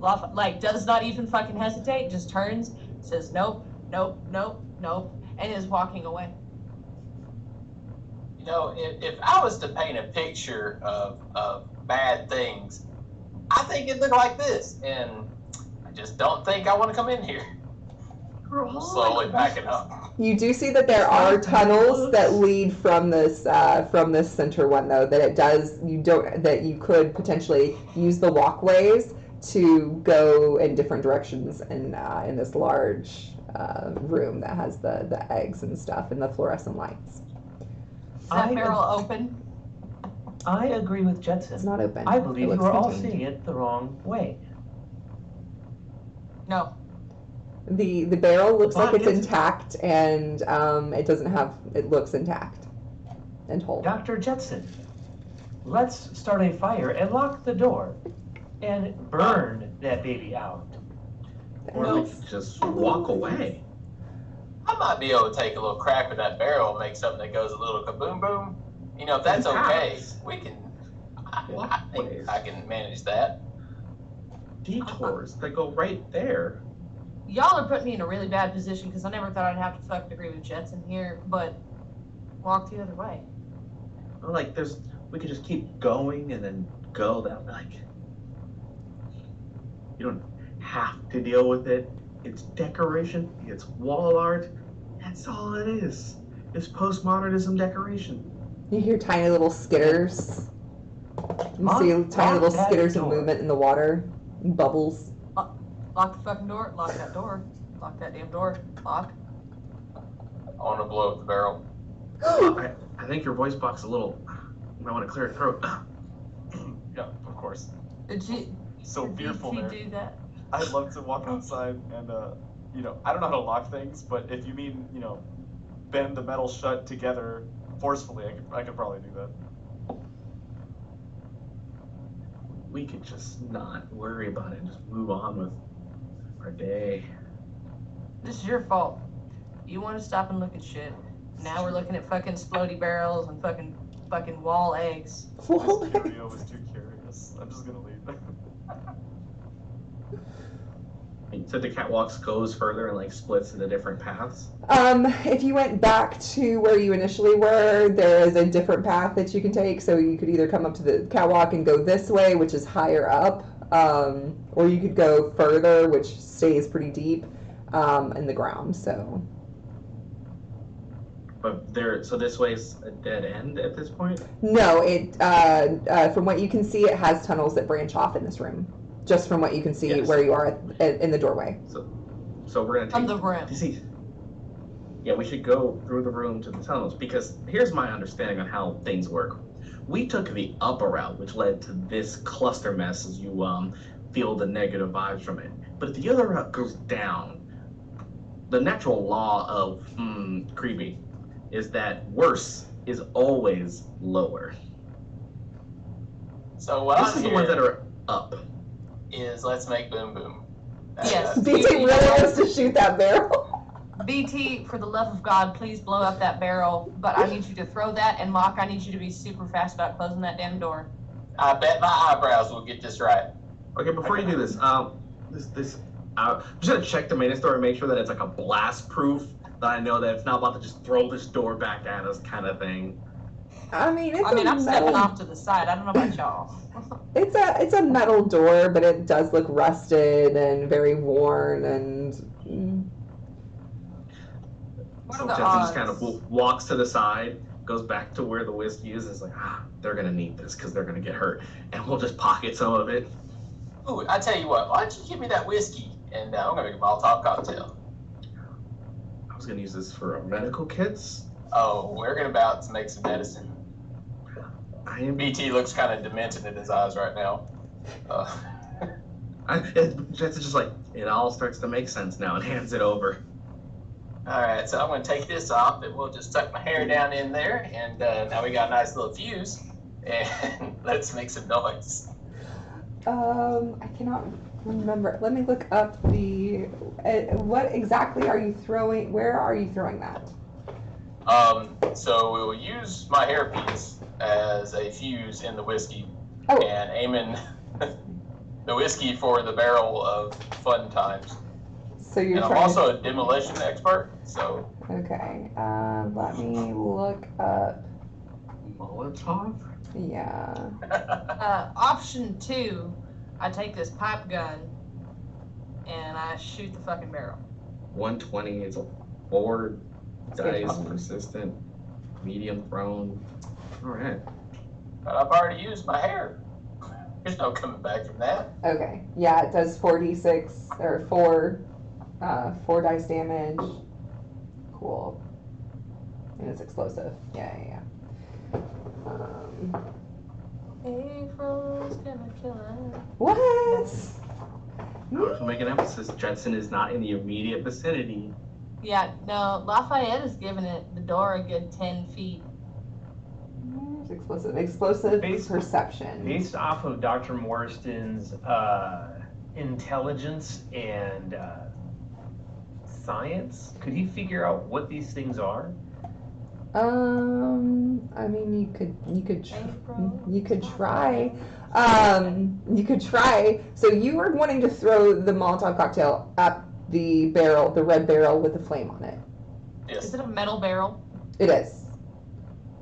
Does not even fucking hesitate, just turns, says nope, nope, nope, nope, and is walking away. You know, if I was to paint a picture of bad things, I think it'd look like this, and I just don't think I want to come in here. I'm slowly backing up. You do see that there are tunnels that lead from this center one, though. That you could potentially use the walkways to go in different directions in this large room that has the eggs and stuff and the fluorescent lights. Is that barrel open? I agree with Jetson. It's not open. I believe It you looks are all contained. seeing it the wrong way. No. The barrel looks like it's Bucket. intact, and it looks intact and whole. Dr. Jetson, let's start a fire and lock the door and burn that baby out. Or we could just walk away. I might be able to take a little crack with that barrel and make something that goes a little kaboom boom. You know, if that's okay, we can. I think I can manage that. Detours that go right there. Y'all are putting me in a really bad position because I never thought I'd have to fucking agree with Jetson here, but walk the other way. Like, we could just keep going and then go that, like, you don't have to deal with it. It's decoration, it's wall art, that's all it is. It's postmodernism decoration. You hear tiny little skitters. You Lock- see tiny lock little that skitters of door. movement in the water, bubbles. Lock the fucking door. Lock that door. Lock that damn door. Lock. I want to blow up the barrel. I think your voice box is a little. You might want to clear your throat. Yeah, of course. Did you? So did fearful he there. do that? I'd love to walk outside and, you know, I don't know how to lock things, but if you mean, you know, bend the metal shut together forcefully, I could probably do that. We could just not worry about it and just move on with our day. This is your fault. You want to stop and look at shit. Now we're looking at fucking splody barrels and fucking wall eggs. This curio was too curious. I'm just gonna leave. So the catwalks goes further and like splits into different paths. If you went back to where you initially were, there is a different path that you can take. So you could either come up to the catwalk and go this way, which is higher up, or you could go further, which stays pretty deep in the ground. So. But so this way's a dead end at this point? No, it from what you can see, it has tunnels that branch off in this room. Just from what you can see, Yes. where you are in the doorway. So we're gonna From take the room. You see, yeah, we should go through the room to the tunnels because here's my understanding on how things work. We took the upper route, which led to this cluster mess as you feel the negative vibes from it. But if the other route goes down, the natural law of creepy is that worse is always lower. So what This I'm is the ones that hearing are up. is let's make boom boom. Yes. BT really wants to shoot that barrel. BT, for the love of God, please blow up that barrel. But I need you to throw that, and Mahk, I need you to be super fast about closing that damn door. I bet my eyebrows will get this right. Okay, before you do this, I'm just gonna check the main store and make sure that it's like a blast proof, that I know that it's not about to just throw this door back at us kind of thing. I mean, I'm stepping off to the side. I don't know about y'all. It's a metal door, but it does look rusted and very worn and. What So are the Jetson odds? just kind of walks to the side, goes back to where the whiskey is, and is like, they're gonna need this because they're gonna get hurt, and we'll just pocket some of it. Ooh, I tell you what, why don't you give me that whiskey and I'm gonna make a Molotov cocktail. I was gonna use this for medical kits. Oh, we're about to make some medicine. I am. BT looks kind of demented in his eyes right now. Jetson's just like, it all starts to make sense now, and hands it over. All right, so I'm going to take this off, and we'll just tuck my hair down in there, and now we got a nice little fuse, and let's make some noise. I cannot remember. Let me look up the. What exactly are you throwing? Where are you throwing that? So we will use my hairpiece as a fuse in the whiskey, Oh. and aiming the whiskey for the barrel of fun times. So you're And I'm trying. also a demolition expert, so Okay. Let me look up. Molotov? Yeah. Option 2, I take this pipe gun and I shoot the fucking barrel. 120 is a 4 good dice, problem. persistent, medium thrown. All right. but I've already used my hair. There's no coming back from that. Okay. Yeah, it does 4d6 or 4 dice damage. Cool. And it's explosive. Yeah. April's gonna kill us. What? I wish to make an emphasis. Jetson is not in the immediate vicinity. Yeah, no, Lafayette is giving the door a good 10 feet. Explosive perception. Based off of Dr. Morstan's intelligence and science, could he figure out what these things are? I mean, you could try. You could try. So you were wanting to throw the Molotov cocktail at the barrel, the red barrel with the flame on it. Yes. Is it a metal barrel? It is.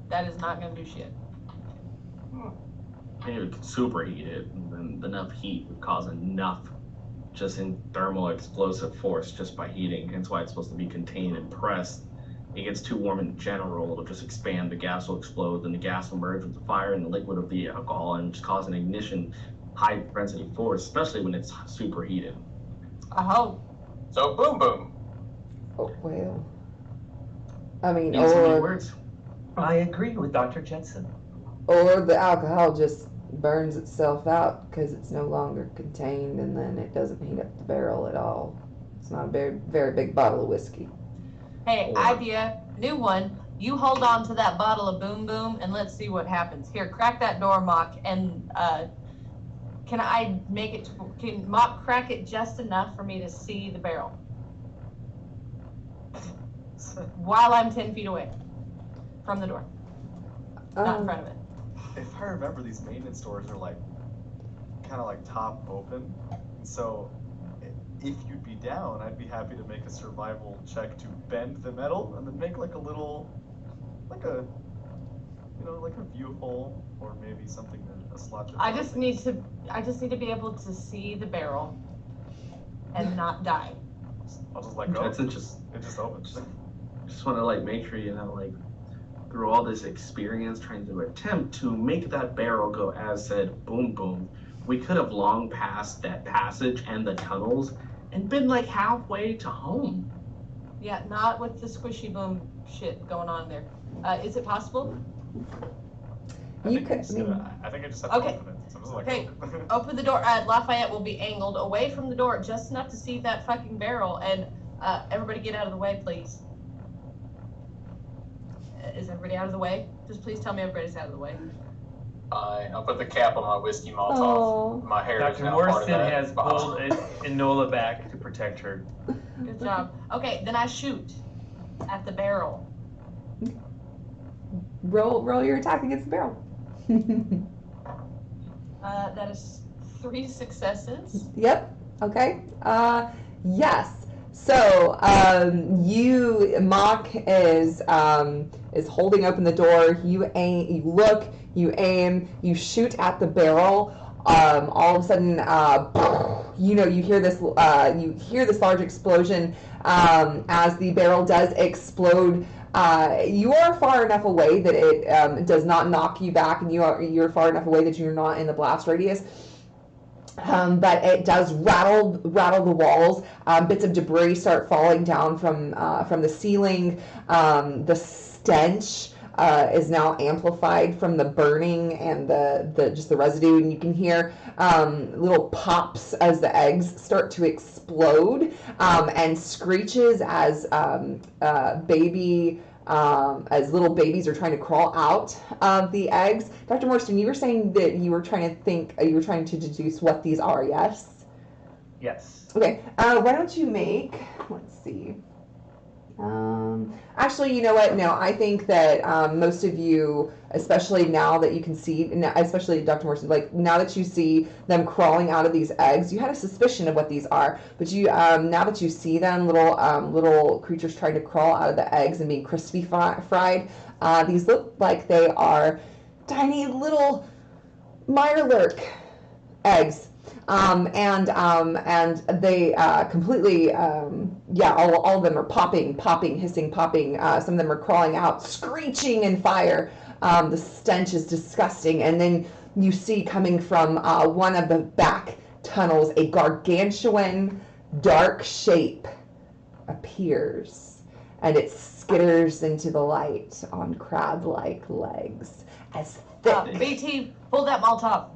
That is not going to do shit. Maybe it could superheat it, and then enough heat would cause enough just in thermal explosive force just by heating. Hence why it's supposed to be contained and pressed. It gets too warm in general, it'll just expand, the gas will explode, then the gas will merge with the fire and the liquid of the alcohol and just cause an ignition, high propensity force, especially when it's superheated. I hope. So boom boom. Oh, well. I mean, Need some new or words? I agree with Dr. Jetson. the alcohol just burns itself out because it's no longer contained, and then it doesn't heat up the barrel at all. It's not a very, very big bottle of whiskey. Hey, Or- idea, new one. You hold on to that bottle of Boom Boom and let's see what happens. Here, crack that door, Mahk, and can I make it? Can Mahk crack it just enough for me to see the barrel while I'm 10 feet away from the door, not in front of it? If I remember, these maintenance doors are like kind of like top open, and so if you'd be down, I'd be happy to make a survival check to bend the metal and then make like a little, like a, you know, like a view hole or maybe something, a slot. To I just need to be able to see the barrel and not die. I'll just let go. Jetson just It just opens. just want to like make sure, you know, like through all this experience trying to attempt to make that barrel go as said boom boom, we could have long passed that passage and the tunnels and been like halfway to home. Yeah, not with the squishy boom shit going on there. Is it possible? I You think could- I just gotta- I think I just have Okay. to open it. So I'm just like, Okay. Open the door. Lafayette will be angled away from the door just enough to see that fucking barrel. And everybody get out of the way, please. Is everybody out of the way? Just please tell me everybody's out of the way. Fine. I'll put the cap on my whiskey Molotov. Oh. My hair is Dr. now part of Morstan that has bottle. pulled Enola back to protect her. Good job. Okay, then I shoot at the barrel. Roll your attack against the barrel. That is 3 successes. Yep. Okay. Yes. So Mahk is holding open the door. You aim. You look. You aim. You shoot at the barrel. All of a sudden, you hear this. You hear this large explosion as the barrel does explode. You are far enough away that it does not knock you back, and you're far enough away that you're not in the blast radius. But it does rattle the walls. Bits of debris start falling down from the ceiling. The stench is now amplified from the burning and the residue, and you can hear little pops as the eggs start to explode, and screeches as as little babies are trying to crawl out of the eggs. Dr. Morstan, you were saying that you were trying to deduce what these are, yes? Yes. Okay, why don't you make, let's see. Actually, you know what? No, I think that most of you, especially now that you can see, especially Dr. Morstan, like now that you see them crawling out of these eggs, you had a suspicion of what these are, but you now that you see them, little creatures trying to crawl out of the eggs and being crispy fried, these look like they are tiny little Mirelurk eggs. And they completely, all of them are popping, hissing, popping. Some of them are crawling out, screeching in fire. The stench is disgusting. And then you see coming from one of the back tunnels, a gargantuan dark shape appears, and it skitters into the light on crab-like legs, as thick. BT, pull that Molotov.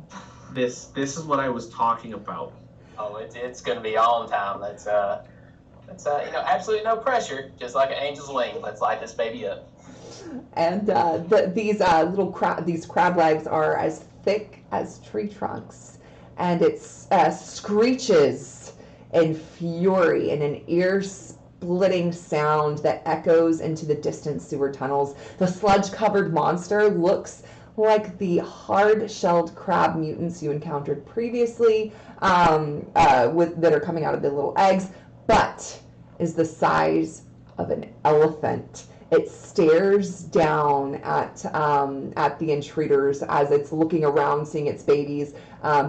This is what I was talking about. Oh, it's going to be on time. That's absolutely no pressure. Just like an angel's wing. Let's light this baby up. And these these crab legs are as thick as tree trunks, and it screeches in fury in an ear-splitting sound that echoes into the distant sewer tunnels. The sludge-covered monster looks like the hard-shelled crab mutants you encountered previously, that are coming out of the little eggs, but is the size of an elephant. It stares down at the intruders as it's looking around, seeing its babies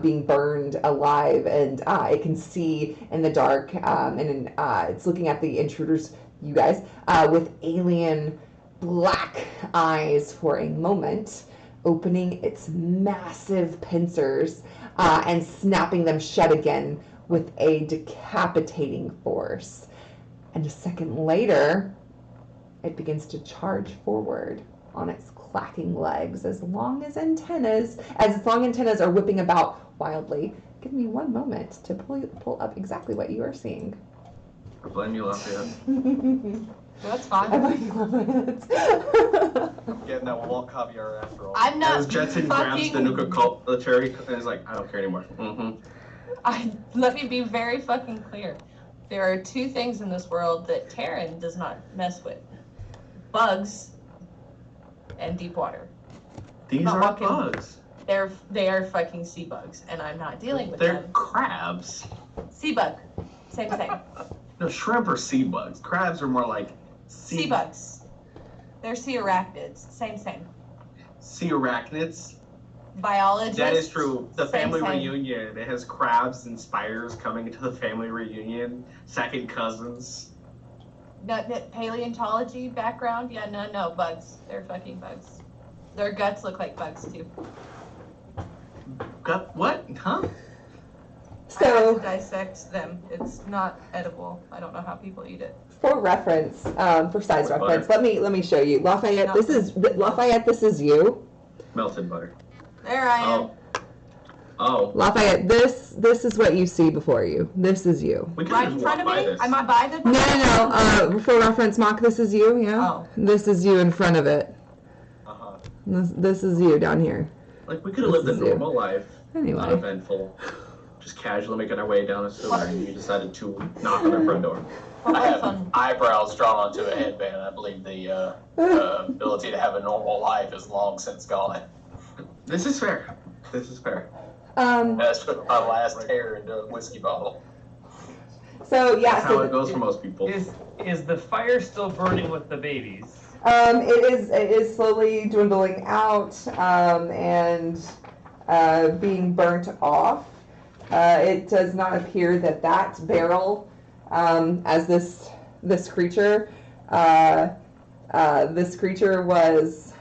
being burned alive, and it can see in the dark, and it's looking at the intruders, you guys, with alien black eyes for a moment, opening its massive pincers and snapping them shut again with a decapitating force. And a second later, it begins to charge forward on its clacking legs as long antennas are whipping about wildly. Give me one moment to pull up exactly what you are seeing. I blame you, Lafayette. That's fine. I blame you, Lafayette. Getting that wall caviar after all. I'm not As Jetson grabs the nuka cherry and is like, I don't care anymore. Let me be very fucking clear. There are two things in this world that Taryn does not mess with. Bugs and deep water. These are bugs. They are fucking sea bugs, and I'm not dealing with They're them. crabs. Sea bug. Same thing. No, shrimp are sea bugs. Crabs are more like Sea bugs. They're sea arachnids. Same. Sea arachnids. Biologists. That is true. The family same. reunion. It has crabs and spiders coming into the family reunion. Second cousins. No, paleontology background? Yeah, no, bugs. They're fucking bugs. Their guts look like bugs too. What? Huh? I have So, to dissect them. It's not edible. I don't know how people eat it. for reference, for size Butter. reference, let me show you. Lafayette, this is you. Melted butter. There I am. Oh. Lafayette, this is what you see before you. This is you. We could Right just in front walk of by me? this. Am I by the? No. For reference, Mahk, this is you. Yeah. Oh. This is you in front of it. Uh-huh. This is you down here. Like, we could have lived a This is you. normal life. Anyway. Not eventful. Just casually making our way down a sewer, and you decided to knock on our front door. I have eyebrows drawn onto a headband. I believe the ability to have a normal life is long since gone. This is fair. That's put my last hair into a whiskey bottle. So yeah. That's how it goes for most people. Is the fire still burning with the babies? It is slowly dwindling out and being burnt off. It does not appear that barrel, as this creature was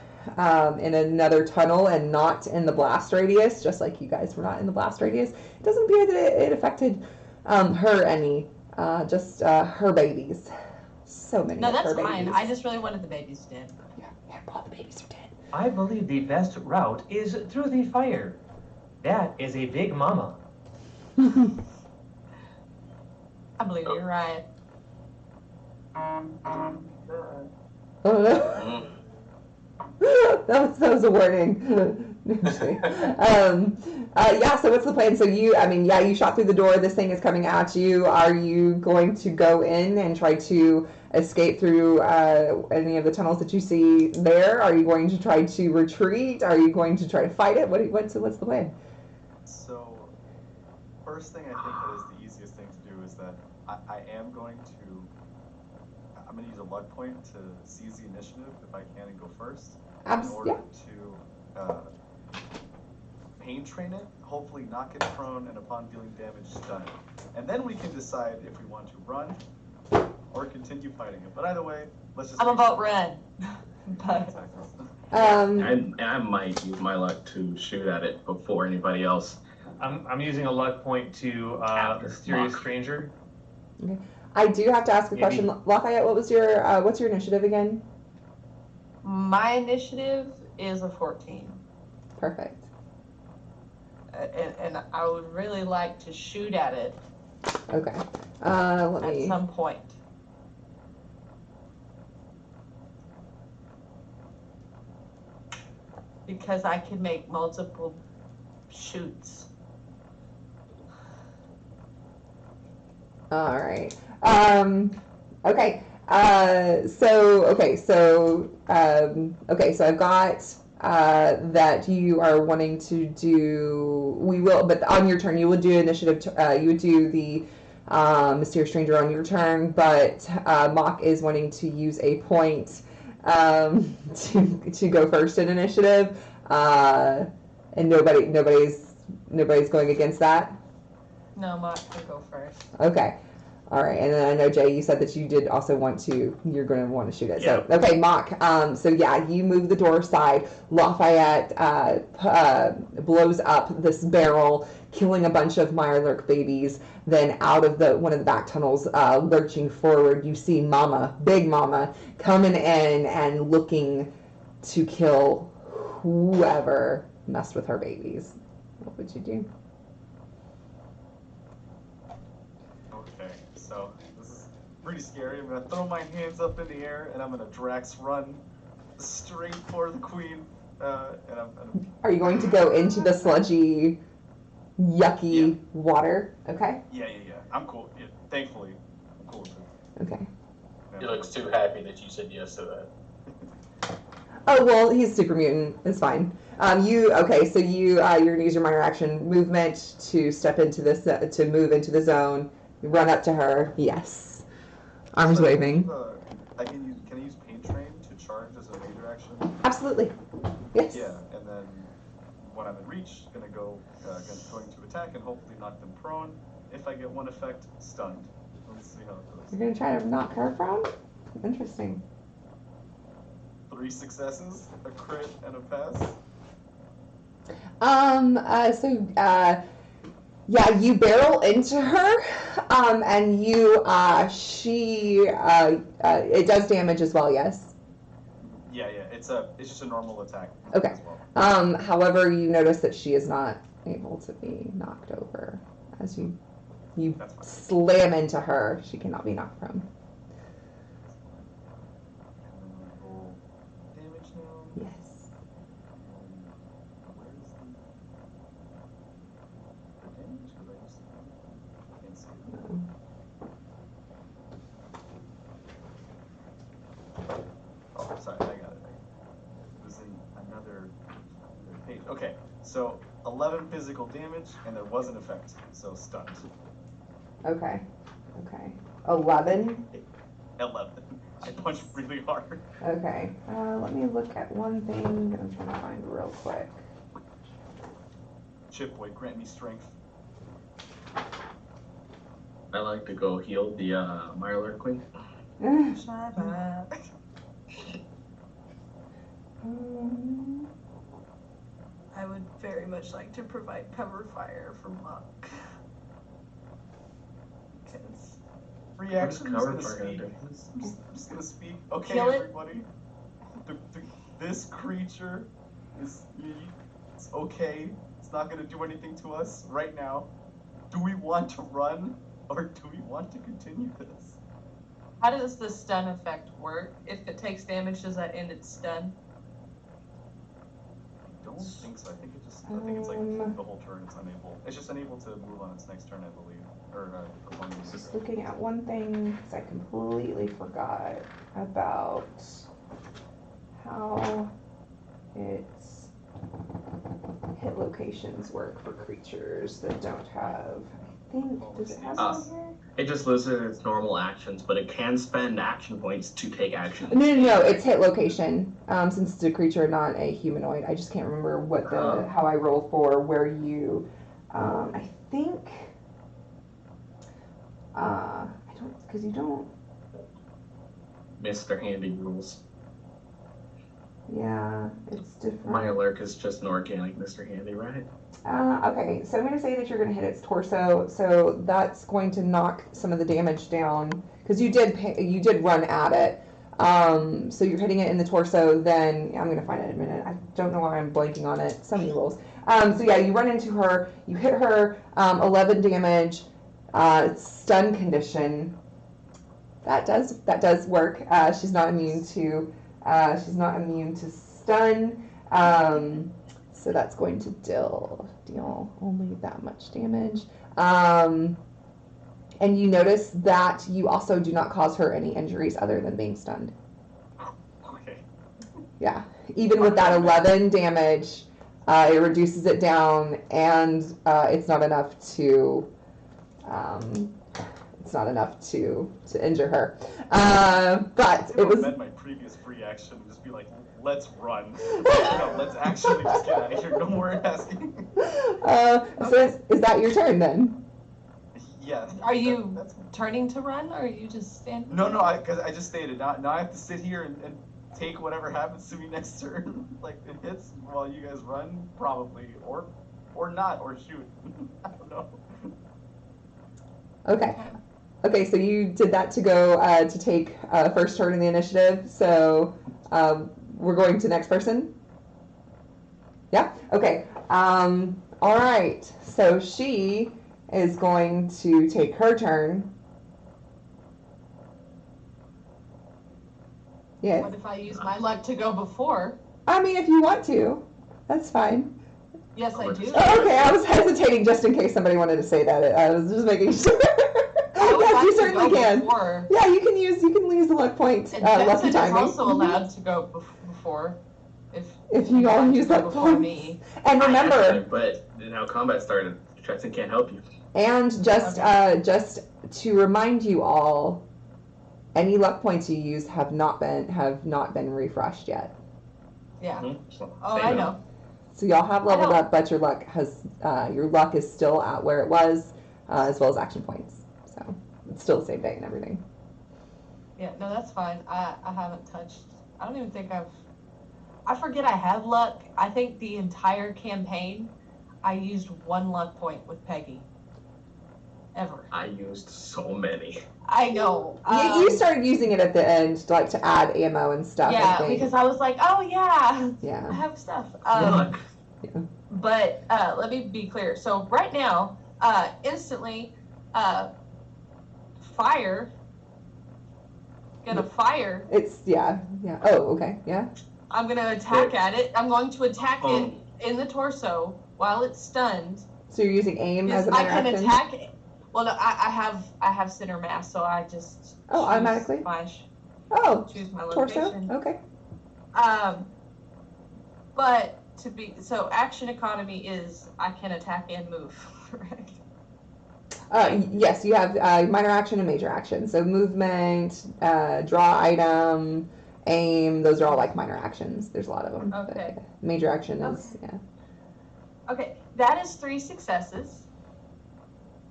in another tunnel and not in the blast radius, just like you guys were not in the blast radius. It doesn't appear that it affected her any, just her babies. So many. No, of that's her fine. babies. I just really wanted the babies dead. Yeah, all the babies are dead. I believe the best route is through the fire. That is a big mama. I believe you're right. Oh no. that was a warning. Yeah, so what's the plan? So you shot through the door. This thing is coming at you. Are you going to go in and try to escape through any of the tunnels that you see there? Are you going to try to retreat? Are you going to try to fight it? What's the plan? So, first thing I think that is the easiest thing to do is that I'm going to use a luck point to seize the initiative if I can and go first. In order to pain train it, hopefully knock it prone, and upon dealing damage, stun it. And then we can decide if we want to run or continue fighting it. But either way, let's just. I'm about run. But I might use my luck to shoot at it before anybody else. I'm using a luck point to Mysterious Stranger. Okay. I do have to ask a question. Lafayette, what's your initiative again? my initiative is a 14. Perfect. And and I would really like to shoot at it Okay. Let at me. some point. Because I can make multiple shoots. All right. Okay. So I've got that you are wanting to do. We will, but on your turn, you will do initiative. You would do the mysterious stranger on your turn, but Mahk is wanting to use a point to go first in initiative, and nobody's going against that. No, Mahk can go first. Okay. All right. And then I know, Jay, you said that you did also you're going to want to shoot it. Yeah. So, okay, Mahk. So, yeah, you move the door aside. Lafayette blows up this barrel, killing a bunch of Mirelurk babies. Then out of one of the back tunnels, lurching forward, you see Big Mama, coming in and looking to kill whoever messed with her babies. What would you do? Okay, so this is pretty scary. I'm gonna throw my hands up in the air and I'm gonna Drax run straight for the queen. And I'm Are you going to go into the sludgy, yucky water? Okay. yeah. I'm cool. Yeah, thankfully, I'm cool with it. Okay. He looks too happy that you said yes to that. Oh well, he's super mutant. It's fine. So you're gonna use your minor action movement to step into this to move into the zone. You run up to her. Yes. Arms So, waving. Can I use Pain Train to charge as a major action? Absolutely. Yes. Yeah, and then when I'm in reach, going to attack and hopefully knock them prone. If I get one effect, stunned. Let's see how it goes. You're gonna try to knock her prone? Interesting. 3 successes, a crit, and a pass. Yeah, you barrel into her, and it does damage as well, yes? Yeah, it's just a normal attack. Okay. As well. However, you notice that she is not able to be knocked over. As you That's fine. slam into her, she cannot be knocked prone. And then we roll damage now. Yes. Where is the damage? Because I just can't see it. Oh, sorry, I got it. It was in another page. Okay, so 11 physical damage, and there was an effect, so stunned. Okay. 11. 11. I punched really hard. Okay. Let me look at one thing that I'm trying to find real quick. Chipboy, grant me strength. I like to go heal the Mirelurk queen. Shut up. I would very much like to provide cover fire for Mahk. Because Reaction. I'm cover just fire gonna gonna speak. do? I'm just gonna speak. Okay, Kill it. everybody. This creature is it's okay. It's not gonna do anything to us right now. Do we want to run or do we want to continue this? how does the stun effect work? If it takes damage, does that end its stun? I don't think so. I think it's like the whole turn. It's unable. It's just unable to move on its next turn, I believe. Or perform the Just maneuver. looking at one thing, because I completely forgot about how its hit locations work for creatures that don't have. I think, does it have one here? It just lists its normal actions, but it can spend action points to take action. No, it's hit location. Since it's a creature, not a humanoid. I just can't remember what how I roll for where you. I think. I don't, because you don't. Mr. Handy rules. Yeah, it's different. Mirelurk is just an organic Mr. Handy, right? Okay, so I'm going to say that you're going to hit its torso, so that's going to knock some of the damage down, because you did run at it. So you're hitting it in the torso, then I'm going to find it in a minute. I don't know why I'm blanking on it. So many rolls. So yeah, you run into her, you hit her, 11 damage, stun condition. That does work. She's not immune to stun. So that's going to deal only that much damage. And you notice that you also do not cause her any injuries other than being stunned. Okay. Yeah, even with that 11 damage, it reduces it down, and it's not enough to injure her. But it was. Meant my previous free action just be like, let's run. No, let's actually just get out of here. No more asking. So is that your turn then? Yeah. Are you turning to run, or are you just standing? No, because I just stated. Now I have to sit here and take whatever happens to me next turn. Like, it hits while you guys run, probably, or not, or shoot. I don't know. Okay, so you did that to go to take first turn in the initiative. So we're going to next person. Yeah. Okay. All right. So she is going to take her turn. Yes. What if I use my luck to go before? I mean, if you want to, that's fine. Yes, I do. Oh, okay, I was hesitating just in case somebody wanted to say that. I was just making sure. Yes, you certainly can. Before. Yeah, you can use the luck point. And Lucky Jetson is timing. also allowed to go before. If you all use luck points. Me. And remember, but now combat started. Jetson can't help you. and just to remind you all, any luck points you use have not been refreshed yet. Yeah. Mm-hmm. So, Oh, I know. So y'all have leveled know. up, but your luck is still at where it was, as well as action points. So it's still the same day and everything. Yeah, no, that's fine. I haven't touched. I don't even think I forget I have luck. I think the entire campaign, I used 1 luck point with Peggy. Ever. I used so many. I know. You started using it at the end, like to add ammo and stuff. I Yeah, think. because I was like, oh yeah, I Yeah. have stuff. Look. But let me be clear. So right now, instantly, fire. Gonna fire. It's yeah. Oh, okay, yeah. I'm gonna attack at it. I'm going to attack it in the torso while it's stunned. So you're using aim as a I minor can action? attack it. Well, no, I have center mass, so I just automatically. Choose my Torso. location. Okay. But action economy is I can attack and move, right? Yes, you have minor action and major action. So movement, draw item, aim. Those are all like minor actions. There's a lot of them. Okay. But major action is yeah. Okay, that is 3 successes.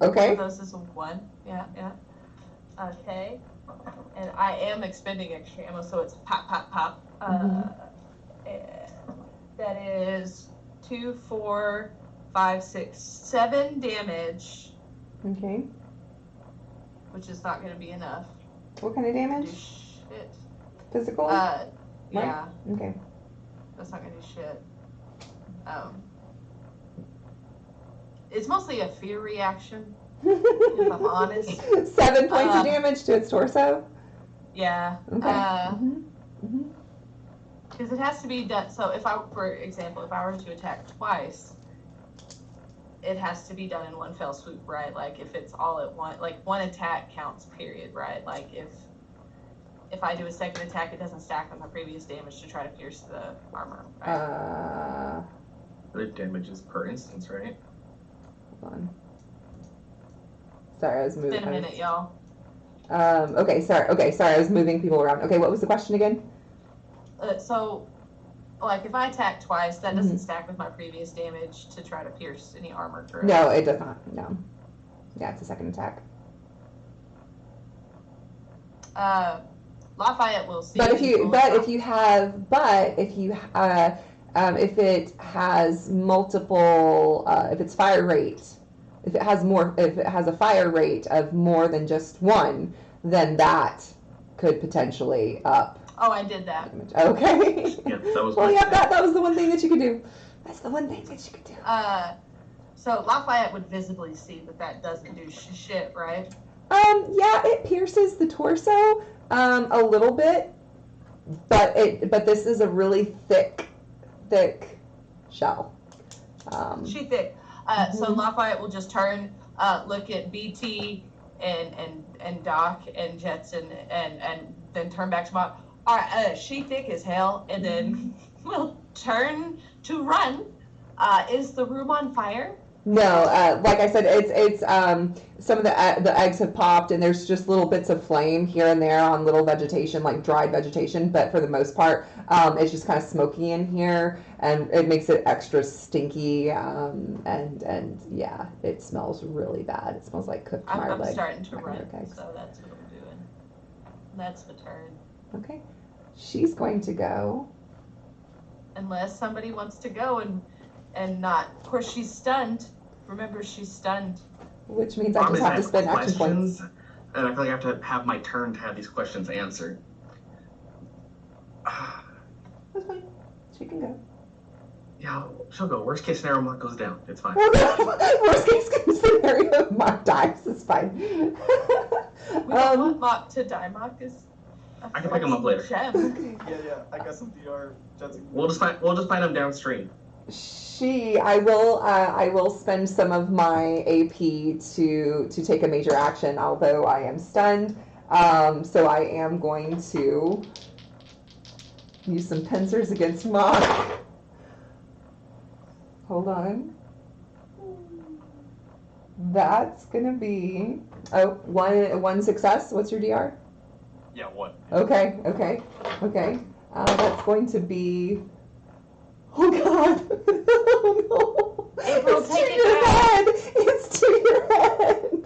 Okay. One of those is a 1. Yeah. Okay. And I am expending extra ammo, so it's pop, pop, pop. That is 2, 4, 5, 6, 7 damage. Okay. Which is not going to be enough. What kind of damage? Shit. Physical? Yeah. Okay. That's not going to do shit. It's mostly a fear reaction, if I'm honest. 7 points of damage to its torso? Yeah. Okay. Because it has to be done. So for example, if I were to attack twice, it has to be done in one fell swoop, right? Like if it's all at one, like one attack counts, period, right? Like if I do a second attack, it doesn't stack on the previous damage to try to pierce the armor, right? The damage is per instance, right? Hold on. Sorry, I was moving. It's been a minute, y'all. Okay, sorry, I was moving people around. Okay, what was the question again? So, like, if I attack twice, that doesn't stack with my previous damage to try to pierce any armor, correct? No, it does not. No. Yeah, it's a second attack. Lafayette will see. If it has multiple, if it's fire rate, if it has a fire rate of more than just 1, then that could potentially up. Oh, I did that. Okay. Yeah, that was Well, my yeah, that was the one thing that you could do. That's the one thing that you could do. So Lafayette would visibly see that doesn't do shit, right? Yeah, it pierces the torso a little bit, but this is a really thick shell. She thick. So Lafayette will just turn, look at BT and Doc and Jetson and then turn back to Mahk. All right, she thick as hell, and then we'll turn to run. Is the room on fire? No, like I said, it's some of the eggs have popped, and there's just little bits of flame here and there on little vegetation, like dried vegetation. But for the most part, it's just kind of smoky in here, and it makes it extra stinky. And yeah, it smells really bad. It smells like cooked I'm marmalade. starting to run, eggs. so that's what I'm doing. That's the turn. Okay, she's going to go. Unless somebody wants to go and not. Of course, she's stunned. Remember, she's stunned. Which means I just have to spend action points. And I feel like I have to have my turn to have these questions answered. That's fine. She can go. Yeah, she'll go. Worst case scenario, Mahk goes down. It's fine. Worst case scenario, Mahk dies. It's fine. We don't want Mahk to die. Mahk is. I can pick him up later. Gem. Yeah, I got some DR. Jetson. We'll just find him downstream. I will spend some of my AP to take a major action, although I am stunned. So I am going to use some pincers against Mahk. Hold on. That's gonna be one success. What's your DR? Yeah, 1. Okay. That's going to be. Oh God! Oh no! April, It's take to it your back. head. It's to your head.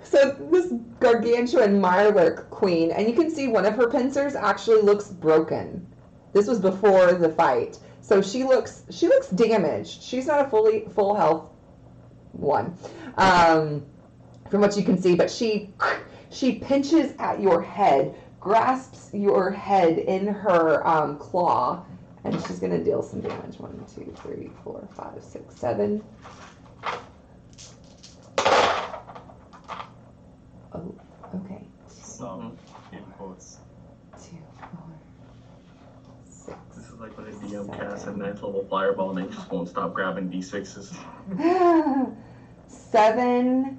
So this gargantuan Mirelurk queen, and you can see one of her pincers actually looks broken. This was before the fight, so she looks damaged. She's not a full health one, from what you can see, but she pinches at your head, grasps your head in her claw, and she's going to deal some damage. 1, 2, 3, 4, 5, 6, 7. Oh, okay. Some, in quotes. 2, 4, 6. This is like when a DM casts a 9th level fireball and they just won't stop grabbing d6s. 7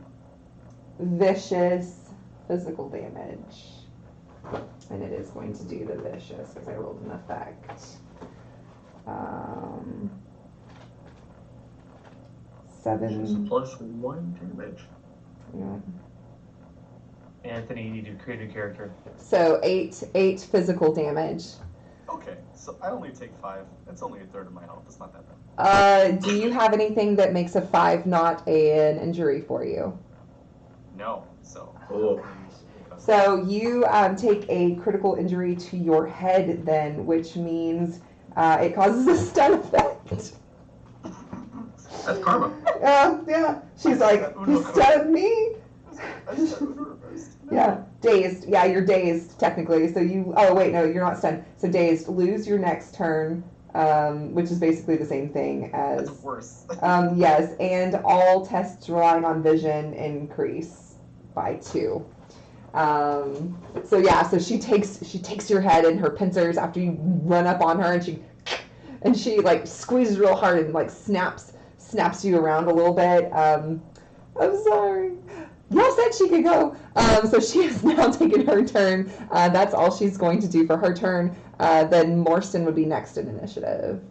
vicious physical damage. And it is going to do the vicious because I rolled an effect. 7 plus 1 damage. Yeah. Anthony, you need to create a character. So 8 physical damage. Okay, so I only take 5. That's only a third of my health. It's not that bad. Do you have anything that makes a 5 not an injury for you? No, so. Oh. So you take a critical injury to your head then, which means it causes a stun effect. That's karma. Yeah. She's like, you stunned me? Yeah, dazed. Yeah, you're dazed, technically. So oh wait, no, you're not stunned. So dazed. Lose your next turn, which is basically the same thing as... That's worse. Yes, and all tests relying on vision increase by 2. So she takes your head in her pincers after you run up on her, and she like squeezes real hard and like snaps you around a little bit. I'm sorry. Y'all said she could go. So she has now taken her turn. That's all she's going to do for her turn. Then Morstan would be next in initiative,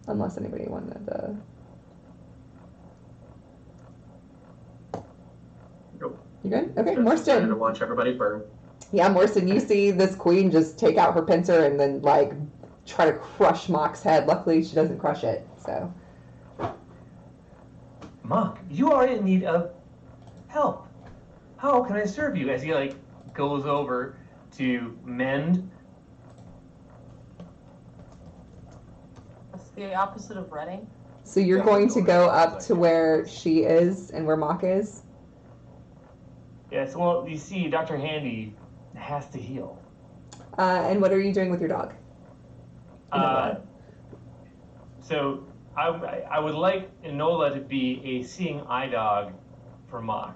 unless anybody wanted to. Nope. You good? Okay, Just trying to Morstan. watch everybody burn. Yeah, Morstan, you see this queen just take out her pincer and then, like, try to crush Mahk's head. Luckily, she doesn't crush it, so. Mahk, you are in need of help. How can I serve you? As he, like, goes over to mend. That's the opposite of running. So you're Yeah, going to go go up ahead. to where she is and where Mahk is? Yeah, Yes, well, you see, Dr. Handy has to heal. And what are you doing with your dog? So I would like Enola to be a seeing eye dog for Mahk.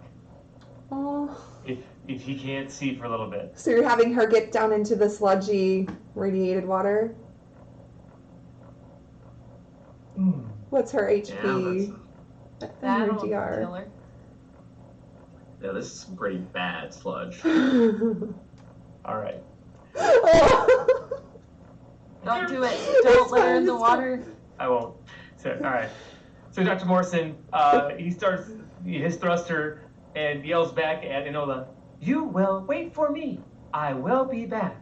Oh. If he can't see for a little bit. So you're having her get down into the sludgy, radiated water? What's her HP? That'll her kill DR? her. Yeah, this is some pretty bad sludge. All right. Don't do it. Don't let her in the water. I won't. So, all right. So Dr. Morrison, he starts his thruster and yells back at Enola, "You will wait for me. I will be back."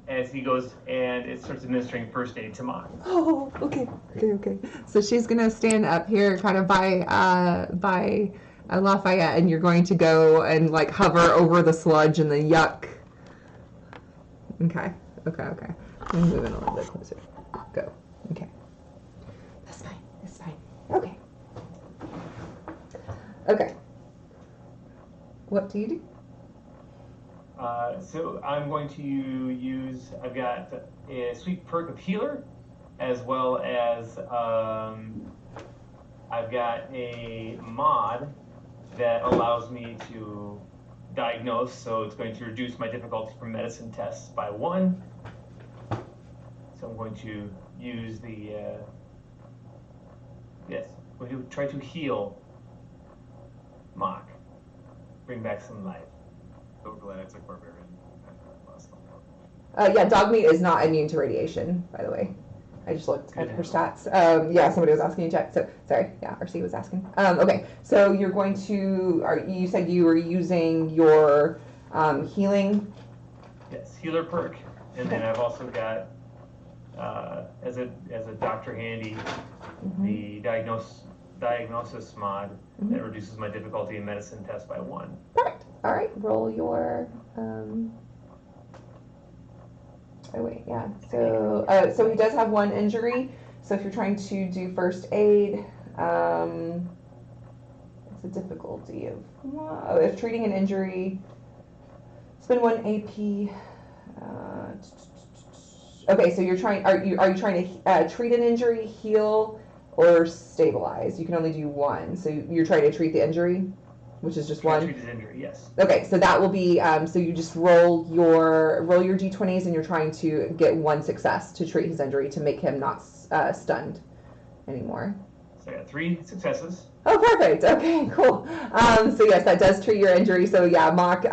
As he goes and it starts administering first aid to Mahk. Oh, okay. So she's gonna stand up here, kind of by Lafayette, and you're going to go and like hover over the sludge and the yuck. Okay. I'm moving a little bit closer. Go. Okay. That's fine. Okay. What do you do? So I'm going to use, I've got a sweet perk of healer, as well as I've got a mod that allows me to diagnose, so it's going to reduce my difficulty for medicine tests by 1. So I'm going to use the, I'm going to try to heal Mahk, bring back some life. So glad I took Barbarian last time. Yeah, dog meat is not immune to radiation, by the way. I just looked at her stats. Yeah, somebody was asking in chat. So sorry. Yeah, RC was asking. Okay, so you're going to. You said you were using your healing. Yes, healer perk, and then I've also got as a Dr. Handy, the diagnosis mod that reduces my difficulty in medicine test by 1. Perfect. All right, roll your. Oh wait, yeah. So he does have 1 injury. So if you're trying to do first aid, it's a difficulty of if treating an injury. Spend 1 AP. Okay, so you're trying. Are you trying to treat an injury, heal, or stabilize? You can only do 1. So you're trying to treat the injury, which is just 1. Treat his injury, yes. Okay, so that will be so you just roll your d20s and you're trying to get 1 success to treat his injury to make him not stunned anymore. So I got 3 successes. Oh, perfect. Okay, cool. So yes, that does treat your injury. So yeah, Mahk,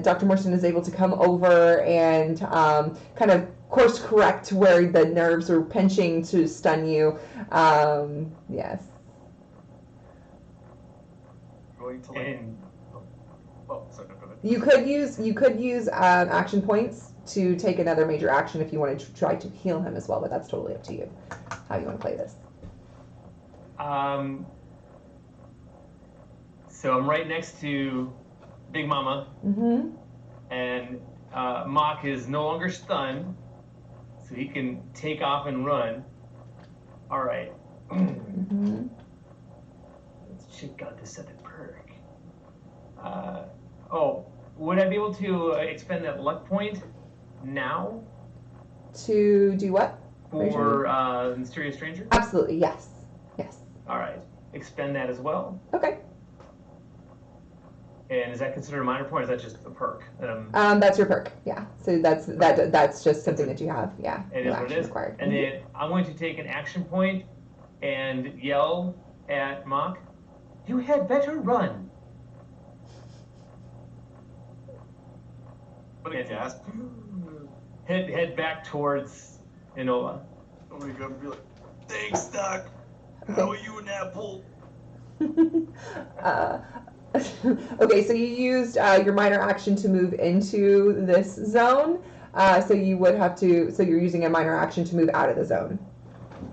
Dr. Morstan is able to come over and kind of course correct where the nerves are pinching to stun you. Yes. Going to sorry, go ahead. You could use action points to take another major action if you wanted to try to heal him as well, but that's totally up to you how you want to play this. So I'm right next to Big Mama, and Mahk is no longer stunned, so he can take off and run. All right. Let's check out this other perk. Would I be able to expend that luck point now? To do what? For Mysterious Stranger? Absolutely, yes. All right. Expend that as well. Okay. And is that considered a minor point, or is that just a perk? That's your perk, yeah. So that's just something that you have, yeah. It is what it is. Required. And then I'm going to take an action point and yell at Mahk, "You had better run." What a gasp. Head back towards Enola. Oh my god, be like, "Thanks, Doc. How are you, an apple?" Okay, so you used your minor action to move into this zone. So you would have to. So you're using a minor action to move out of the zone.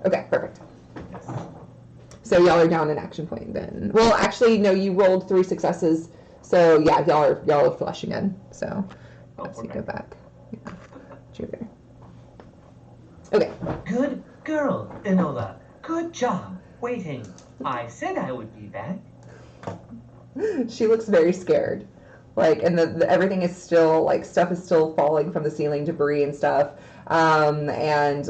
Okay, perfect. Yes. So y'all are down an action point then. Well, actually, no. You rolled 3 successes. So yeah, y'all are flush again. So let's go back. Yeah. Jupiter. Okay. Good girl, Enola. Good job waiting. I said I would be back. She looks very scared. Like, and everything is still, like, stuff is still falling from the ceiling, debris and stuff. And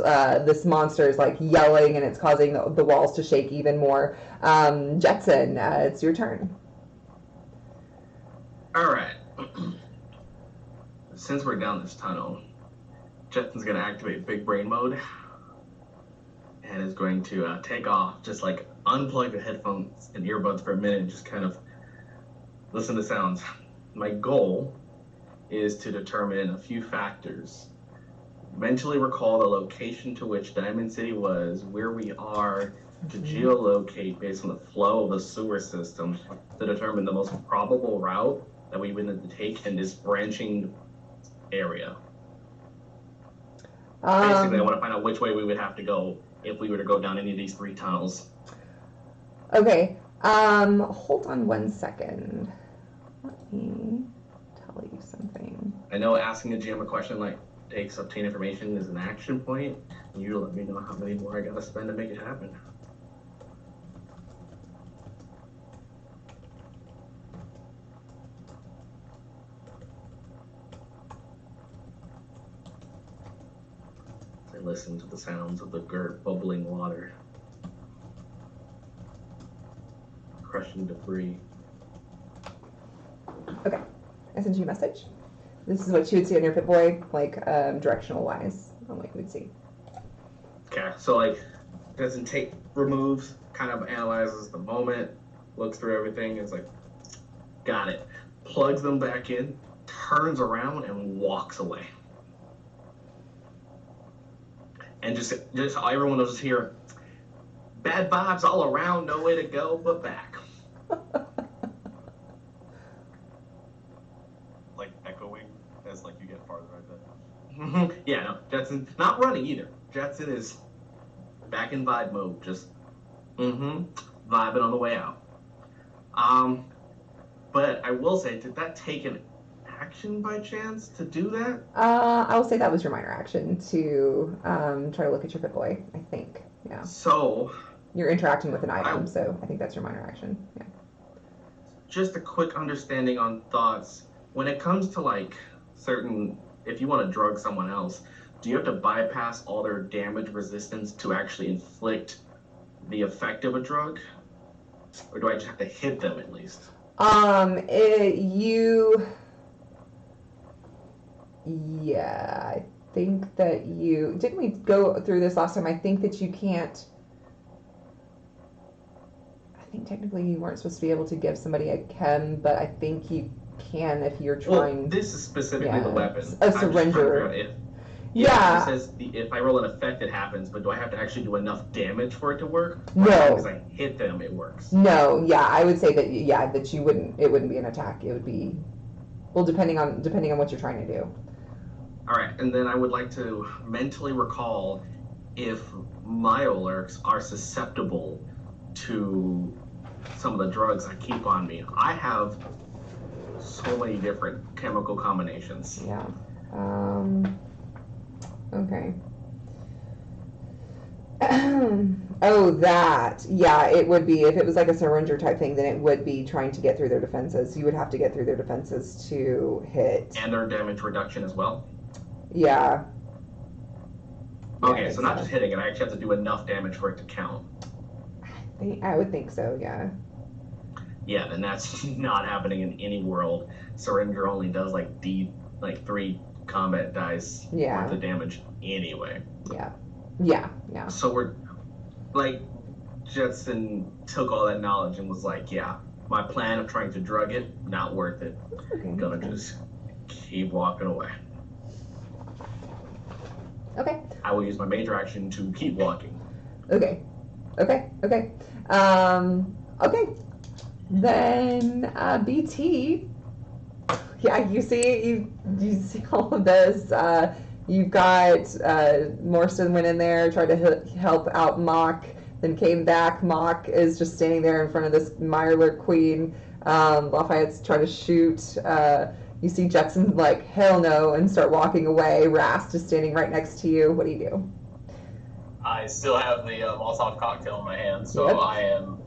this monster is, like, yelling, and it's causing the walls to shake even more. Jetson, it's your turn. All right. Since we're down this tunnel, Jetson's going to activate big brain mode and is going to take off, just, like, unplug the headphones and earbuds for a minute and just kind of listen to sounds. My goal is to determine a few factors. Mentally recall the location to which Diamond City was, where we are, to geolocate based on the flow of the sewer system to determine the most probable route that we would need to take in this branching area. Basically, I want to find out which way we would have to go if we were to go down any of these 3 tunnels. Okay. Hold on one second. Let me tell you something. I know asking a GM a question like takes obtain information is an action point. You let me know how many more I gotta spend to make it happen. I listen to the sounds of the bubbling water, crushing debris. Okay, I sent you a message. This is what you would see on your Pip-Boy, like, directional wise, on what you would see. Okay, so, like, doesn't removes, kind of analyzes the moment, looks through everything, is like, got it. Plugs them back in, turns around, and walks away. And just everyone will just hear, bad vibes all around, no way to go but back. Like echoing as like you get farther, I bet. Yeah, no, Jetson not running either. Jetson is back in vibe mode, just vibing on the way out. But I will say, did that take an action by chance to do that? I will say that was your minor action to try to look at your Pip-Boy, I think. Yeah. So You're interacting with an item, so I think that's your minor action. Yeah. just a quick understanding on thoughts. When it comes to like certain, if you want to drug someone else, do you have to bypass all their damage resistance to actually inflict the effect of a drug? Or do I just have to hit them at least? Yeah, I think that didn't we go through this last time? I think that you can't, I think technically you weren't supposed to be able to give somebody a chem, but I think you can if you're trying. Well, this is specifically the weapon. A surrender. It says if I roll an effect, it happens, but do I have to actually do enough damage for it to work? No. Because I hit them, it works. No, yeah, I would say that that you wouldn't. It wouldn't be an attack. It would be, well, depending on what you're trying to do. All right, and then I would like to mentally recall if myolurks are susceptible to some of the drugs I keep on me. I have so many different chemical combinations. Yeah. Okay. Oh, that. Yeah, it would be, if it was like a surrender type thing, then it would be trying to get through their defenses. You would have to get through their defenses to hit. And their damage reduction as well? Yeah. Okay, so not just hitting it, I actually have to do enough damage for it to count. I would think so, yeah. Yeah, then that's not happening in any world. Surrender only does like 3 combat dice worth of damage anyway. Yeah. So we're like, Jetson took all that knowledge and was like, yeah, my plan of trying to drug it, not worth it. Okay. Gonna just keep walking away. Okay. I will use my major action to keep walking. Okay. Then BT. Yeah, you see all of this. You've got Morstan went in there, tried to help out Mahk, then came back. Mahk is just standing there in front of this Mirelurk queen. Lafayette's trying to shoot. You see Jetson like, hell no, and start walking away. Rast is standing right next to you. What do you do? I still have the Molotov cocktail in my hand, so I am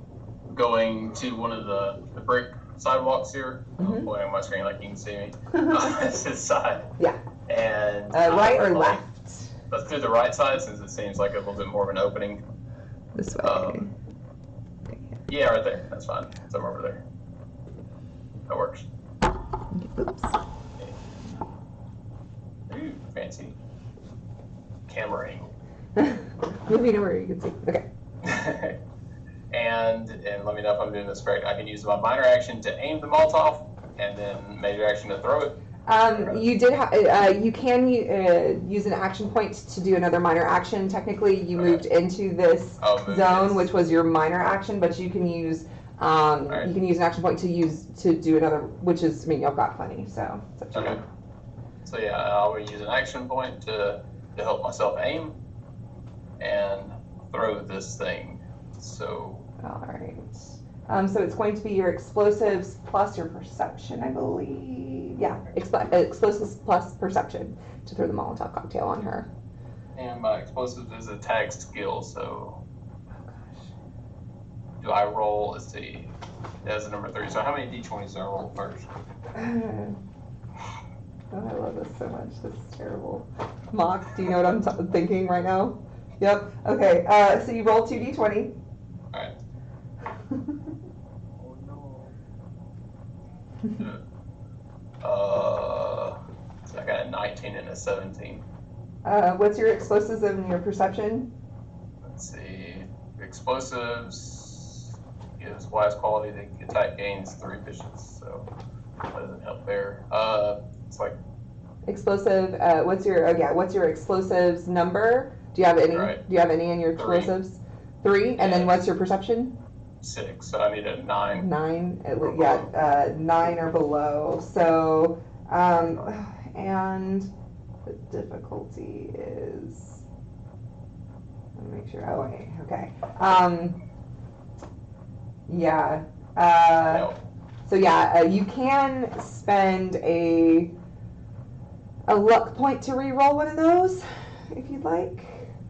going to one of the brick sidewalks here. Mhm. I'm pointing on my screen like you can see me. It's this side. Yeah. And Right or like, left? let's do the right side since it seems like a little bit more of an opening. This way. Yeah, right there. That's fine. Somewhere over there. That works. Oops. Ooh, fancy camera angle. Moving to where you can see. Okay. and let me know if I'm doing this correct. I can use my minor action to aim the Molotov, and then major action to throw it. You did. You can use an action point to do another minor action. Technically, you moved into this zone, which was your minor action, but you can use you can use an action point to do another, which is, I mean, you've got plenty, so it's up to you. So yeah, I'll use an action point to help myself aim and throw this thing. So. All right. So it's going to be your explosives plus your perception, I believe. Yeah, explosives plus perception to throw the Molotov cocktail on her. And my explosives is a tag skill, so. Oh gosh. Do I roll? Let's see. That's the number 3. So how many d20s do I roll first? Oh, I love this so much. This is terrible. Mahk, do you know what I'm thinking right now? Yep. Okay. So you roll 2d20. All right. So I got a 19 and a 17. What's your explosives and your perception? Let's see. Explosives gives wise quality. The attack gains 3 efficiency, so that doesn't help there. It's like Explosive. What's your explosives number? Do you have any? Right. Do you have any in your explosives? 3. And then what's your perception? 6. So I need a 9. 9. 9 or below. So, and the difficulty is. Let me make sure. Oh wait. Okay. Yeah. No. So yeah, you can spend a luck point to re-roll one of those, if you'd like.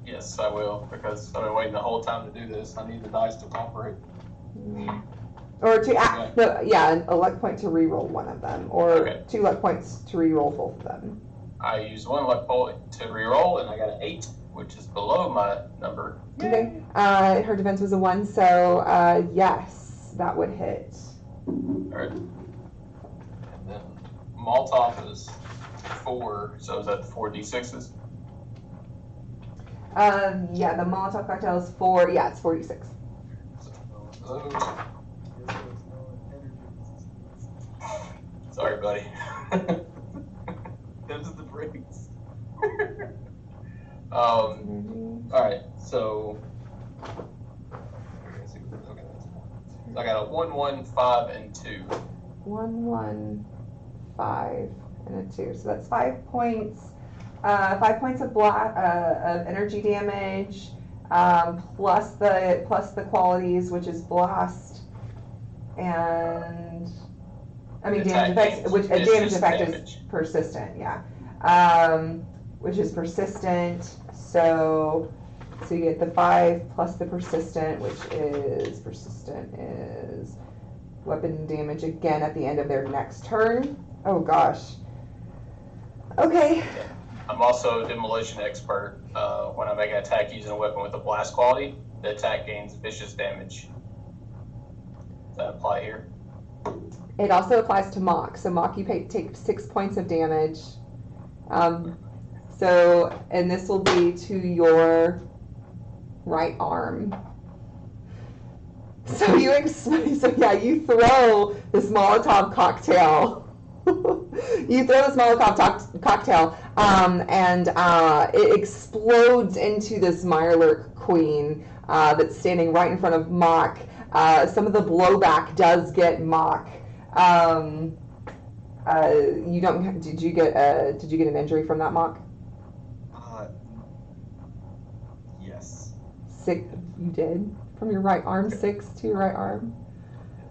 Yes, I will, because I've been waiting the whole time to do this. I need the dice to cooperate. Or a luck point to re-roll one of them, or 2 luck points to re-roll both of them. I used 1 luck point to re-roll, and I got an 8, which is below my number. Okay. Her defense was a 1, so yes, that would hit. Alright. And then Molotov is 4, so is that 4 d6s? Yeah, the Molotov cocktail is 4. Yeah, it's 46. So, sorry, buddy. Them's the breaks. Alright, so. I got a 1, 1, 5, and 2. 1, 1, 5, and a 2. So that's 5 points. 5 points of energy damage, plus the qualities, which is blast, and I mean damage effects, which a damage effect is persistent. Yeah, which is persistent. So you get the 5 plus the persistent, which is weapon damage again at the end of their next turn. Oh gosh. Okay. I'm also a demolition expert. When I make an attack using a weapon with a blast quality, the attack gains vicious damage. Does that apply here? It also applies to Mahk. So Mahk, you take 6 points of damage. And this will be to your right arm. So you throw this Molotov cocktail. You throw this Molotov cocktail, and it explodes into this Mirelurk queen that's standing right in front of Mahk. Some of the blowback does get Mahk. Did you get an injury from that, Mahk? Yes. 6. You did from your right arm. 6 to your right arm.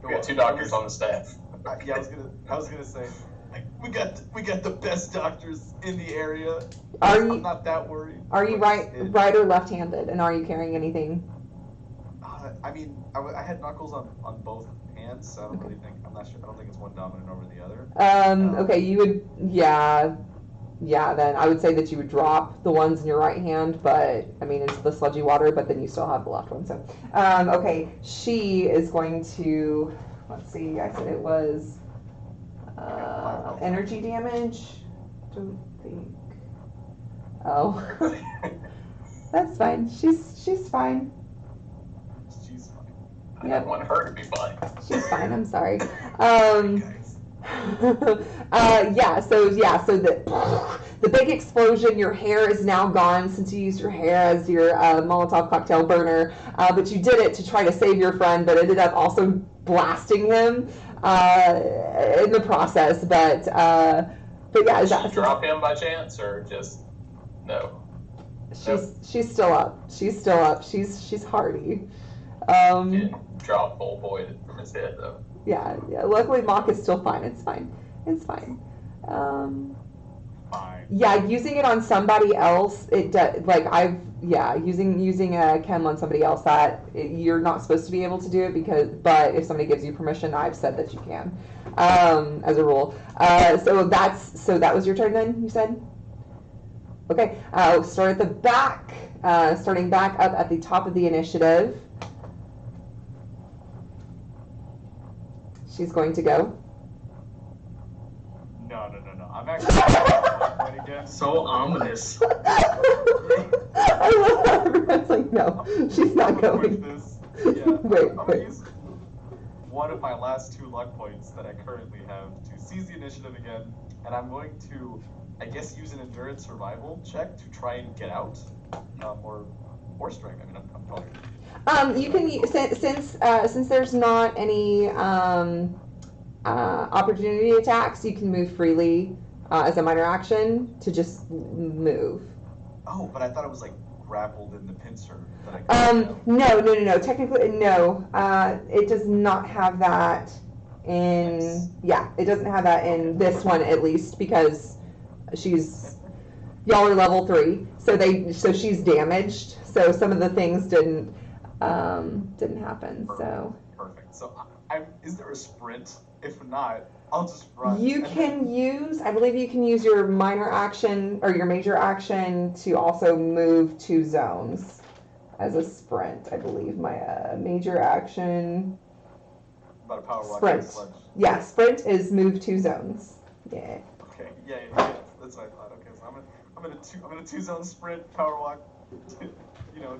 We got 2 doctors on the staff. Yeah, I was gonna say, we got the best doctors in the area. I'm not that worried. Are you right or left-handed, and are you carrying anything? I mean, I had knuckles on both hands, so I don't really think, I'm not sure, I don't think it's one dominant over the other. Okay, you would, yeah, then I would say that you would drop the ones in your right hand, but, I mean, into the sludgy water, but then you still have the left one, so. Okay, she is going to, let's see, I said it was, energy damage? Don't think. Oh. That's fine. She's fine. She's fine. I don't want her to be fine. She's fine. I'm sorry. Guys. So the big explosion. Your hair is now gone since you used your hair as your Molotov cocktail burner. But you did it to try to save your friend, but ended up also blasting him in the process. But yeah, Did you drop him by chance, or just no? She's still up. She's still up. She's hardy. Didn't drop old boy from his head though. Yeah. Luckily, Mahk is still fine. It's fine. Fine. Yeah, using it on somebody else, it does. Using a chem on somebody else you're not supposed to be able to do it but if somebody gives you permission, I've said that you can, as a rule. So that was your turn then. You said. Okay. Start at the back. Starting back up at the top of the initiative. She's going to go. No. I'm actually again. So ominous. I love how everyone's like, no, she's not going. This. Yeah. Wait. I'm gonna use one of my last 2 luck points that I currently have to seize the initiative again, and I'm going to, I guess, use an endurance survival check to try and get out, or strength. I mean, I'm probably. You can since there's not any opportunity attacks, you can move freely as a minor action to just move. Oh, but I thought it was like grappled in the pincer. No. Technically, no. It does not have that in. Nice. Yeah, it doesn't have that in this one at least because y'all are level 3, so she's damaged. So some of the things didn't happen. So. Perfect. So, is there a sprint? If not, I'll just run. You can use, I believe you can use your minor action or your major action to also move 2 zones as a sprint. I believe my major action. About a power walk. Sprint. Yeah, sprint is move 2 zones. Yeah. Okay. Yeah. That's what I thought. Okay, so I'm gonna 2 zone sprint, power walk.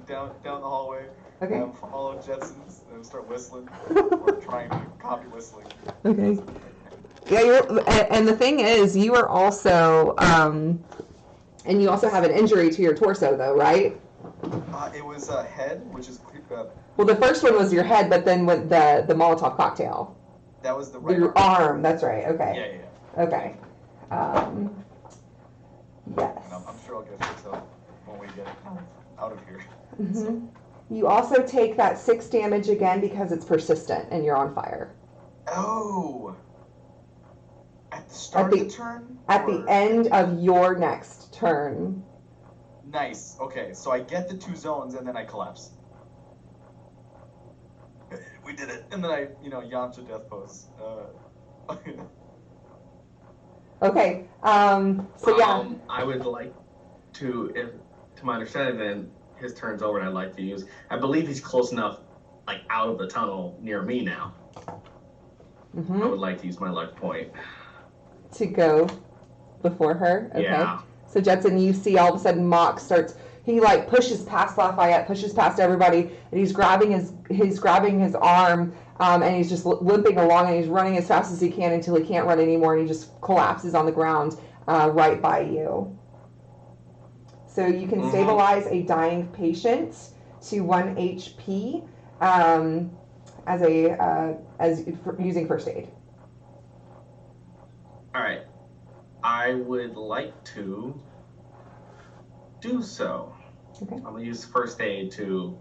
Down the hallway. Okay. Follow Jetson's and start whistling or trying to copy whistling. Okay. Yeah, and the thing is, you are also, and you also have an injury to your torso, though, right? It was head, which is. Well, the first one was your head, but then with the Molotov cocktail. That was the right your arm. That's right. Okay. Yeah. Okay. Yes. And I'm sure I'll get fixed up when we get out of here. Mm-hmm. So. You also take that 6 damage again because it's persistent and you're on fire. Oh! At the start of the turn? At the end of your next turn. Nice. Okay, so I get the 2 zones and then I collapse. We did it. And then I, Yamcha death pose. Okay. So yeah. I would like to, to my understanding, then his turn's over, and I'd like to use. I believe he's close enough, like out of the tunnel near me now. Mm-hmm. I would like to use my luck point to go before her. Okay. Yeah. So Jetson, you see all of a sudden Mahk starts. He pushes past Lafayette, pushes past everybody, and he's grabbing his arm, and he's just limping along, and he's running as fast as he can until he can't run anymore, and he just collapses on the ground right by you. So you can stabilize a dying patient to 1 HP as using first aid. All right. I would like to do so. Okay. I'm gonna use first aid to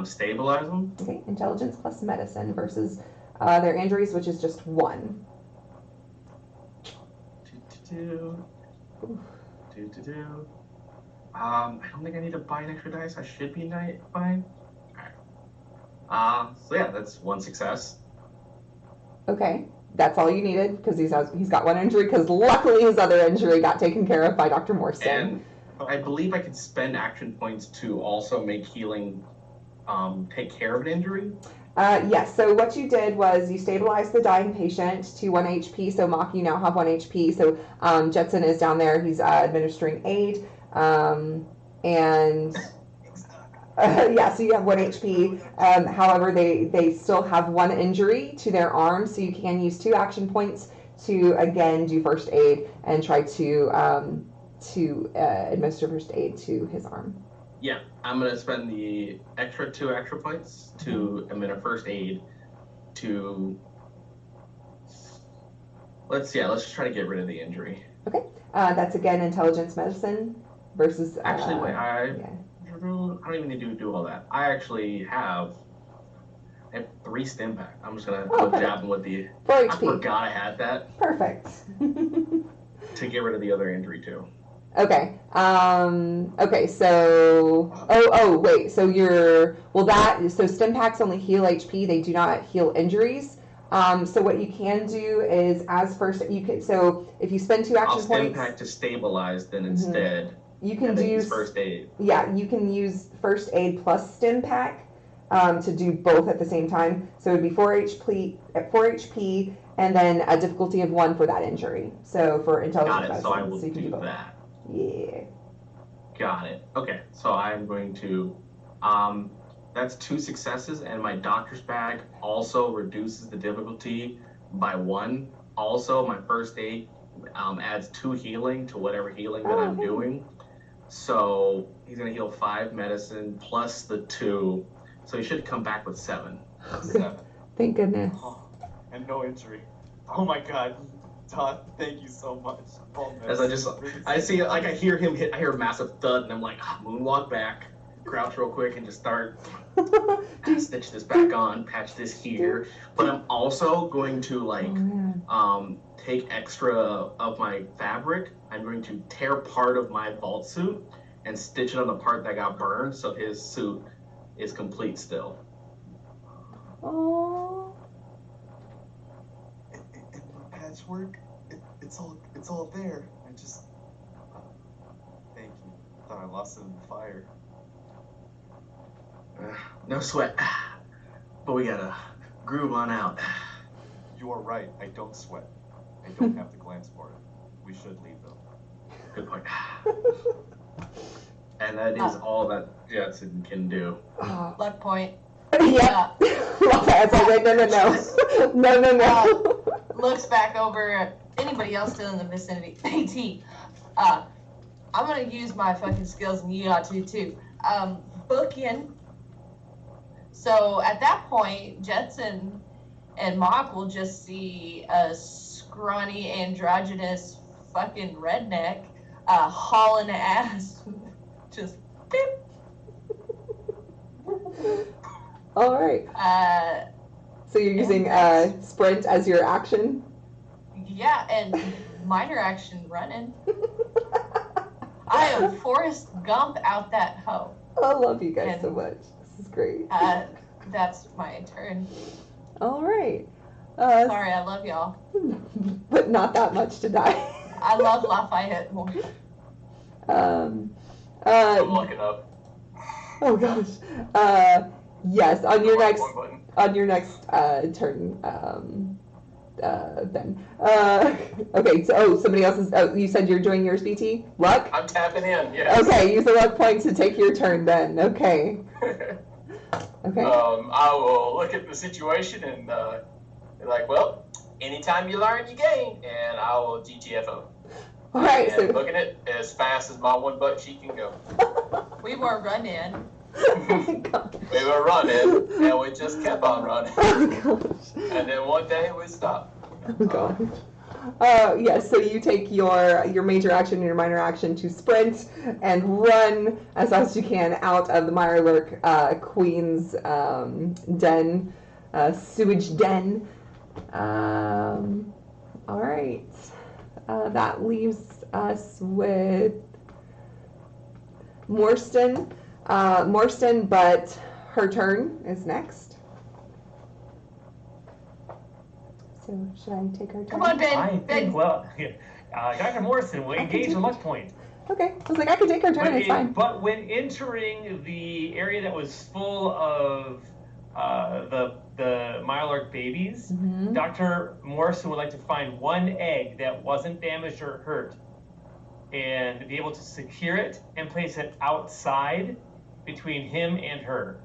stabilize them. Okay. Intelligence plus medicine versus their injuries, which is just 1. I don't think I need to buy an extra dice. I should be fine. Alright. So yeah, that's one success. Okay, that's all you needed because he's got one injury. Because luckily his other injury got taken care of by Dr. Morstan. And I believe I could spend action points to also make healing take care of an injury. Yes, so what you did was you stabilized the dying patient to 1 HP, so Mahk, you now have 1 HP, so Jetson is down there, he's administering aid, and yeah, so you have 1 HP, however, they still have 1 injury to their arm, so you can use 2 action points to, again, do first aid and try to administer first aid to his arm. Yeah, I'm going to spend the extra 2 extra points to administer first aid to... Let's just try to get rid of the injury. Okay, that's again intelligence medicine versus... Actually, wait, I don't even need to do all that. I actually have 3 stim pack. I'm just going to go jab him with the... 4 HP. I forgot I had that. Perfect. To get rid of the other injury, too. Okay. Okay. So. Oh. Wait. So so stim packs only heal HP. They do not heal injuries. So what you can do is, as first, you can. So if you spend 2 action I'll stim points, pack to stabilize. Then instead, you can use first aid. Yeah, you can use first aid plus stim pack to do both at the same time. So it would be 4 HP, and then a difficulty of 1 for that injury. So for intelligence medicine, so I will you can do both. that. Yeah. Got it. Okay, so I'm going to, that's 2 successes, and my doctor's bag also reduces the difficulty by 1. Also, my first aid adds 2 healing to whatever healing that I'm doing. So he's going to heal 5 medicine plus the 2. So he should come back with 7. 7. Thank goodness. Oh, and no injury. Oh my god. Todd, thank you so much. As I see, like, I hear him hit, I hear a massive thud, and I'm like, moonwalk back, crouch real quick, and just start stitch this back on, patch this here. But I'm also going to, take extra of my fabric. I'm going to tear part of my vault suit and stitch it on the part that got burned, so his suit is complete still. Oh. Patchwork, it's all there. I just thank you. Thought I lost it in the fire. No sweat, but we gotta groove on out. You are right. I don't sweat. I don't have the glance for it. We should leave though. Good point. And that is all that Jetson can do. Luck point. Yeah. Lafayette's like, no. Looks back over at anybody else still in the vicinity. AT. I'm gonna use my fucking skills, and you got to too. Book in. So at that point, Jetson and Mahk will just see a scrawny, androgynous fucking redneck hauling ass. Just beep. All right. So you're using sprint as your action? Yeah, and minor action running. I am Forrest Gump out that hoe. I love you guys so much. This is great. That's my turn. All right. Sorry, I love y'all. But not that much to die. I love Lafayette more. I'm looking up. Oh gosh. Yes, on your next turn, Ben. Okay, so somebody else is. Oh, you said you're doing yours, BT. Luck. I'm tapping in. Yes. Okay, use the luck point to take your turn then. Okay. Okay. I will look at the situation and be like, well, anytime you learn, you gain, and I will GTFO. All right. And look at it as fast as my one butt cheek can go. We were running. We were running, and we just kept on running. Oh gosh. And then one day we stopped. Oh gosh. Yes, so you take your major action and your minor action to sprint and run as fast as you can out of the Mirelurk Queen's den, sewage den. All right. That leaves us with Morstan, but her turn is next. So should I take her turn? Come on, Ben. I Ben. think, well, Dr. Morrison will engage the luck point. Okay. I was like, I can take her turn. It's fine. But when entering the area that was full of the Mylark babies, Dr. Morrison would like to find one egg that wasn't damaged or hurt and be able to secure it and place it outside between him and her.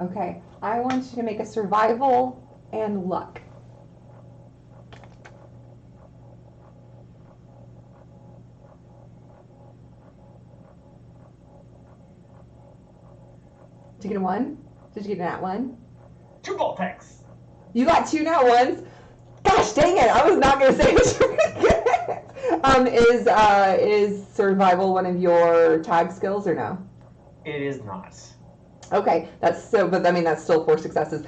Okay. I want you to make a survival and luck. Did you get a 1? Did you get an at 1? 2 Voltex. You got 2 nat 1s? Gosh dang it! I was not going to say what you were going to get. Is survival one of your tag skills or no? It is not. Okay, but I mean that's still 4 successes.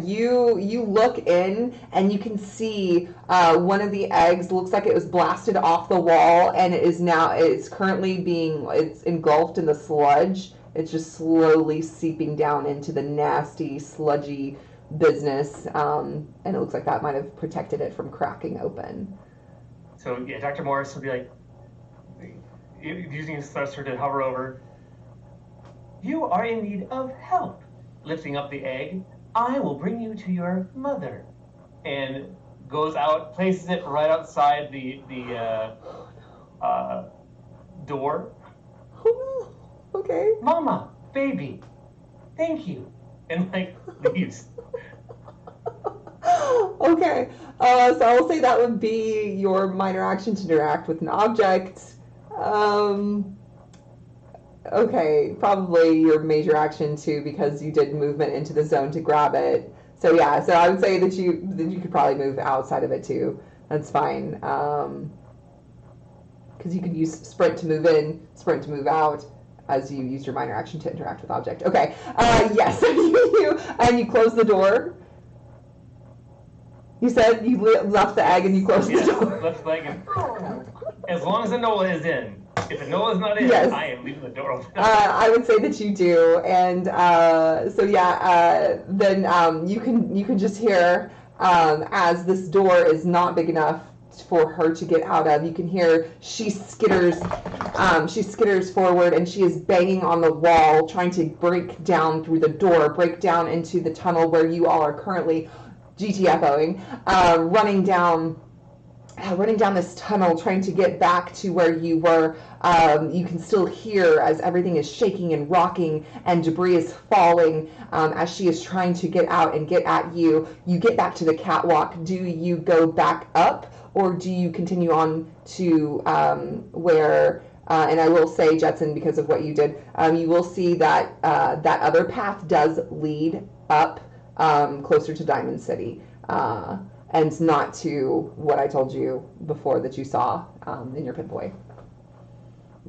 You look in and you can see one of the eggs looks like it was blasted off the wall and it's currently it's engulfed in the sludge. It's just slowly seeping down into the nasty, sludgy business, and it looks like that might have protected it from cracking open. So yeah, Dr. Morris will be like, using his thruster to hover over. You are in need of help. Lifting up the egg, I will bring you to your mother. And goes out, places it right outside the door. Oh no. Okay. Mama, baby, thank you. And leaves. Okay. So I'll say that would be your minor action to interact with an object. Okay, probably your major action too, because you did movement into the zone to grab it. So yeah, so I would say that you could probably move outside of it too. That's fine. Because you could use sprint to move in, sprint to move out, as you use your minor action to interact with object. Okay. Yes. And you close the door. You said you left the egg and you closed the door. Left the egg and as long as the Nola is in. If the Nola's not in, yes. I am leaving the door open. I would say that you do, and then you can just hear as this door is not big enough for her to get out of. You can hear she skitters forward, and she is banging on the wall, trying to break down through the door, break down into the tunnel where you all are currently GTFOing, running down this tunnel, trying to get back to where you were. You can still hear as everything is shaking and rocking and debris is falling as she is trying to get out and get at you. You get back to the catwalk. Do you go back up or do you continue on to where, and I will say, Jetson, because of what you did, you will see that that other path does lead up closer to Diamond City. And not to what I told you before that you saw in your Pip-Boy.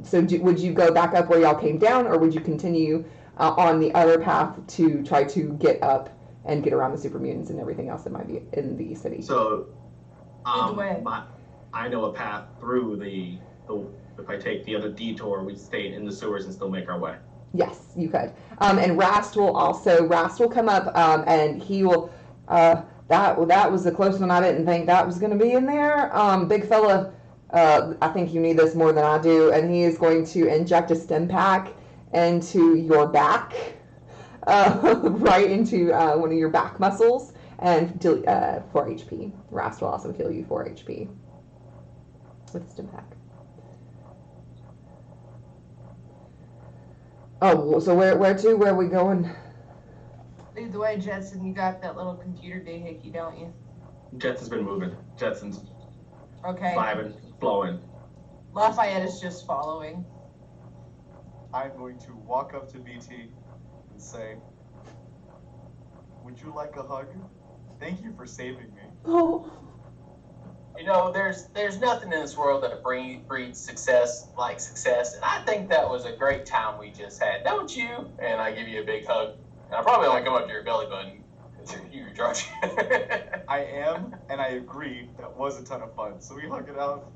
So would you go back up where y'all came down, or would you continue on the other path to try to get up and get around the super mutants and everything else that might be in the city? So, I know a path through the if I take the other detour, we stay in the sewers and still make our way. Yes, you could. And Rast will come up and he will... That was the close one. I didn't think that was going to be in there. Big fella, I think you need this more than I do, and he is going to inject a stim pack into your back, right into one of your back muscles, and 4 HP. Rast will also heal you 4 HP with a stim pack. Oh, so where are we going? Lead the way, Jetson. You got that little computer doohickey, don't you? Jetson's been moving. Jetson's okay. Vibing, flowing. Lafayette is just following. I'm going to walk up to BT and say, "Would you like a hug? Thank you for saving me." Oh. You know, there's nothing in this world that breeds success like success, and I think that was a great time we just had, don't you? And I give you a big hug. And I probably only come up to your belly button because you're huge, aren't you? I am, and I agree. That was a ton of fun. So we hug it out.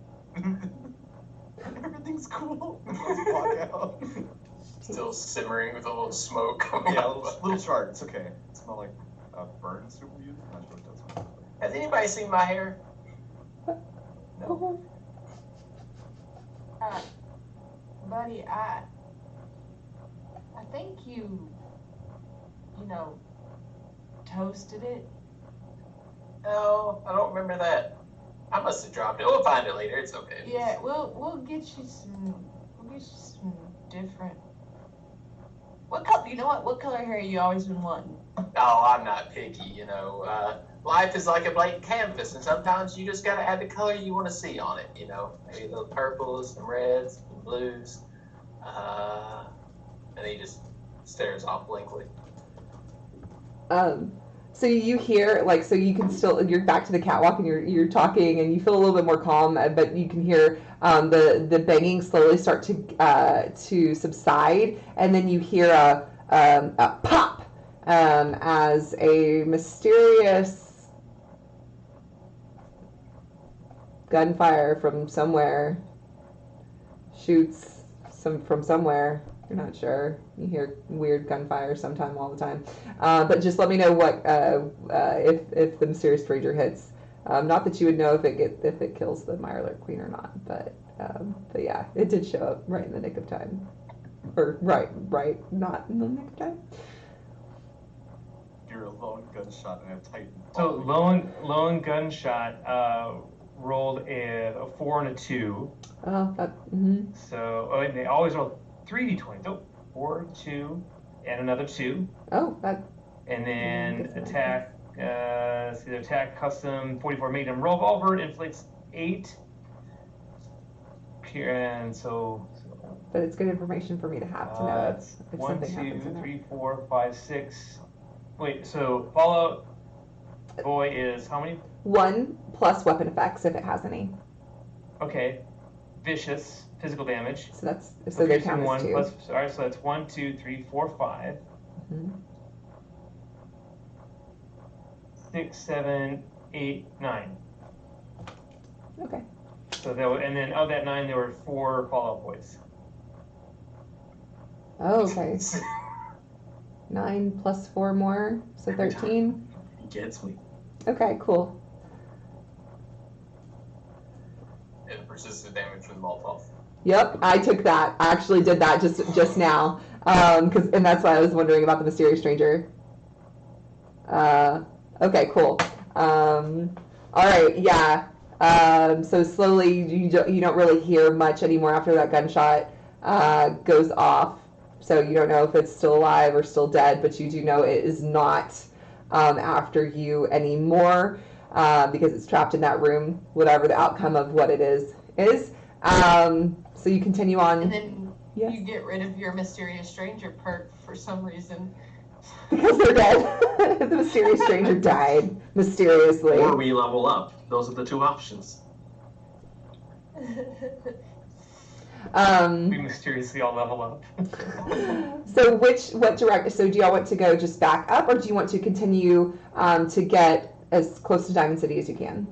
Everything's cool. Let's walk out. Still simmering with a little smoke. Yeah, a little charred. It's okay. It smells like burn super youth. I'm not sure what that smells like. Has anybody seen my hair? Oh. Buddy, I think you know, toasted it. No, I don't remember that. I must have dropped it. We'll find it later. It's okay. Yeah, we'll get you some different. What color? You know what? What color hair you always been wanting? Oh, I'm not picky, you know. Life is like a blank canvas, and sometimes you just gotta add the color you want to see on it, you know. Maybe a little purples, some reds, some blues. And he just stares off blankly. So you hear, like, so you can still, you're back to the catwalk and you're talking and you feel a little bit more calm, but you can hear the banging slowly start to subside, and then you hear a pop as a mysterious gunfire from somewhere shoots from somewhere. You're not sure. You hear weird gunfire sometime all the time. But just let me know what if the mysterious stranger hits. Not that you would know if it kills the Mirelurk Queen or not, but yeah, it did show up right in the nick of time, or right, not in the nick of time. You're a lone gunshot and a Titan. So lone gunshot rolled a 4 and a 2. Oh, that. Mm-hmm. So and they always roll 3d20. Oh, 4, 2, and another 2. Oh, that. And then attack. See the attack custom 44 Magnum revolver inflicts 8. And so. But it's good information for me to have to know if 1, something 2, happens in 3, 4, 5, 6. Wait, so Fallout Boy is how many? 1 plus weapon effects if it has any. Okay, vicious physical damage. So that's they count as 1 2. plus. All right, so that's 1, 2, 3, 4, 5. Mm-hmm. 6, 7, 8, 9. Okay. So and then of that 9, there were 4 Fallout Boys. Oh, okay. 9 plus 4 more, so 13. He gets me. Okay, cool. And persistent damage from the Molotov. Yep, I took that. I actually did that just now, and that's why I was wondering about the mysterious stranger. Okay, cool. All right, yeah. So slowly, you don't really hear much anymore after that gunshot goes off. So you don't know if it's still alive or still dead, but you do know it is not after you anymore because it's trapped in that room, whatever the outcome of what it is. So you continue on. And then Yes. you get rid of your mysterious stranger perk for some reason. Because they're dead. The mysterious stranger died mysteriously. Or we level up. Those are the 2 options. We mysteriously all level up. So so do y'all want to go just back up, or do you want to continue to get as close to Diamond City as you can?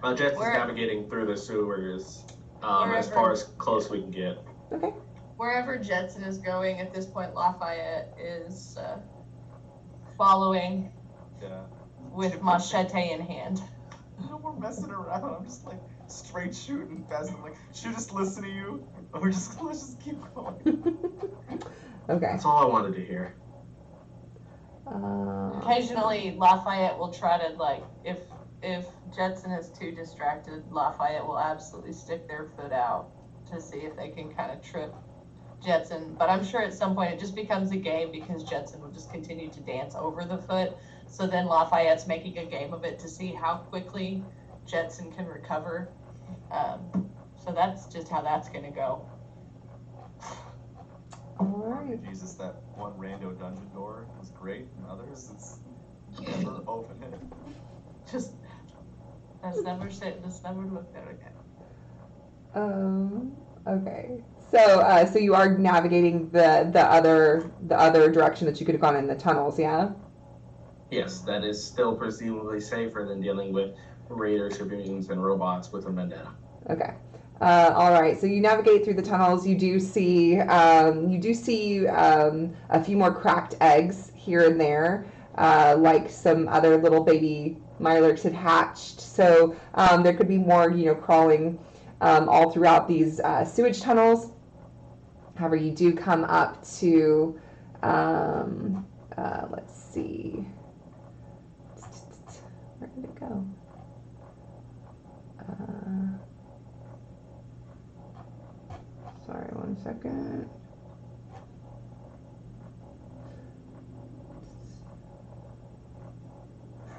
Jetson's navigating through the sewers as far as close we can get. Okay. Wherever Jetson is going at this point, Lafayette is following Yeah. with machete in hand. No more messing around. I'm just like straight shooting fast. I'm like, should I just listen to you? Or let's just keep going. Okay. That's all I wanted to hear. Occasionally, Lafayette will try to, like, if Jetson is too distracted, Lafayette will absolutely stick their foot out to see if they can kind of trip Jetson. But I'm sure at some point it just becomes a game because Jetson will just continue to dance over the foot. So then Lafayette's making a game of it to see how quickly Jetson can recover. So that's just how that's going to go. All right. Jesus, that one rando dungeon door was great, and others, it's never open it. Just, let's never look there again. Okay. So you are navigating the other direction that you could have gone in the tunnels, yeah? Yes, that is still presumably safer than dealing with raiders, civilians, and robots with a vendetta. Okay. All right, so you navigate through the tunnels. You do see a few more cracked eggs here and there, like some other little baby Mirelurks had hatched. So there could be more, crawling all throughout these sewage tunnels. However, you do come up to, let's see, where did it go? Sorry, one second.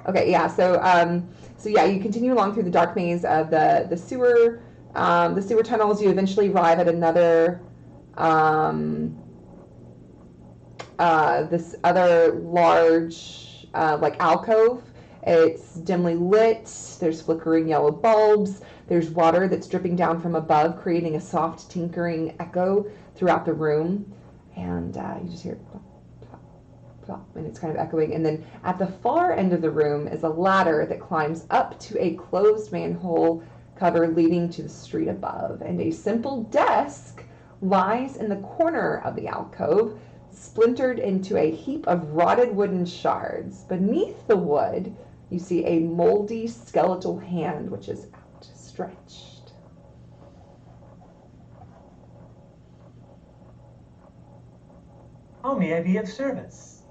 Okay, yeah. So yeah, you continue along through the dark maze of the sewer tunnels. You eventually arrive at another this other large like alcove. It's dimly lit. There's flickering yellow bulbs. There's water that's dripping down from above, creating a soft tinkering echo throughout the room. And you just hear plop, plop, plop, and it's kind of echoing. And then at the far end of the room is a ladder that climbs up to a closed manhole cover leading to the street above. And a simple desk lies in the corner of the alcove, splintered into a heap of rotted wooden shards. Beneath the wood, you see a moldy skeletal hand, which is outstretched. How may I be of service?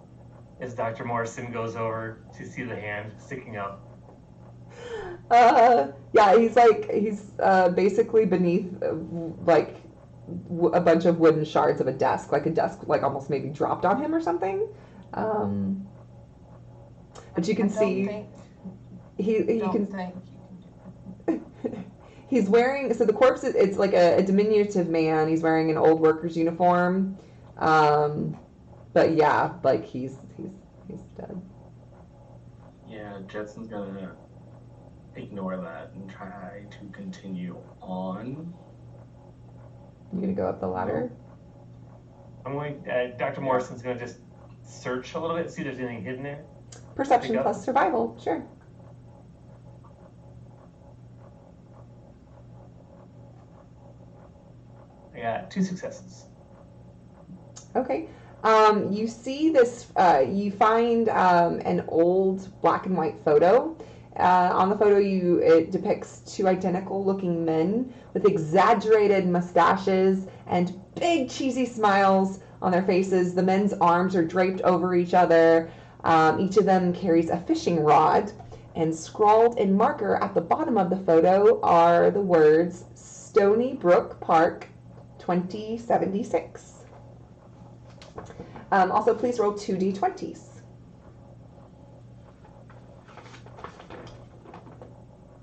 As Dr. Morrison goes over to see the hand sticking up. Yeah, he's basically beneath like a bunch of wooden shards of a desk, like almost maybe dropped on him or something. But you can see he's wearing, so the corpse it's like a diminutive man. He's wearing an old worker's uniform. But yeah, like he's dead. Yeah, Jetson's gonna ignore that and try to continue on. You gonna go up the ladder? I'm going. Dr. Morrison's going to just search a little bit, see if there's anything hidden there. Perception plus survival, sure. I got 2 successes. Okay. You see this, you find an old black and white photo. On the photo, it depicts 2 identical looking men with exaggerated mustaches and big cheesy smiles on their faces. The men's arms are draped over each other. Each of them carries a fishing rod, and scrawled in marker at the bottom of the photo are the words Stony Brook Park 2076. Also, please roll 2d20s.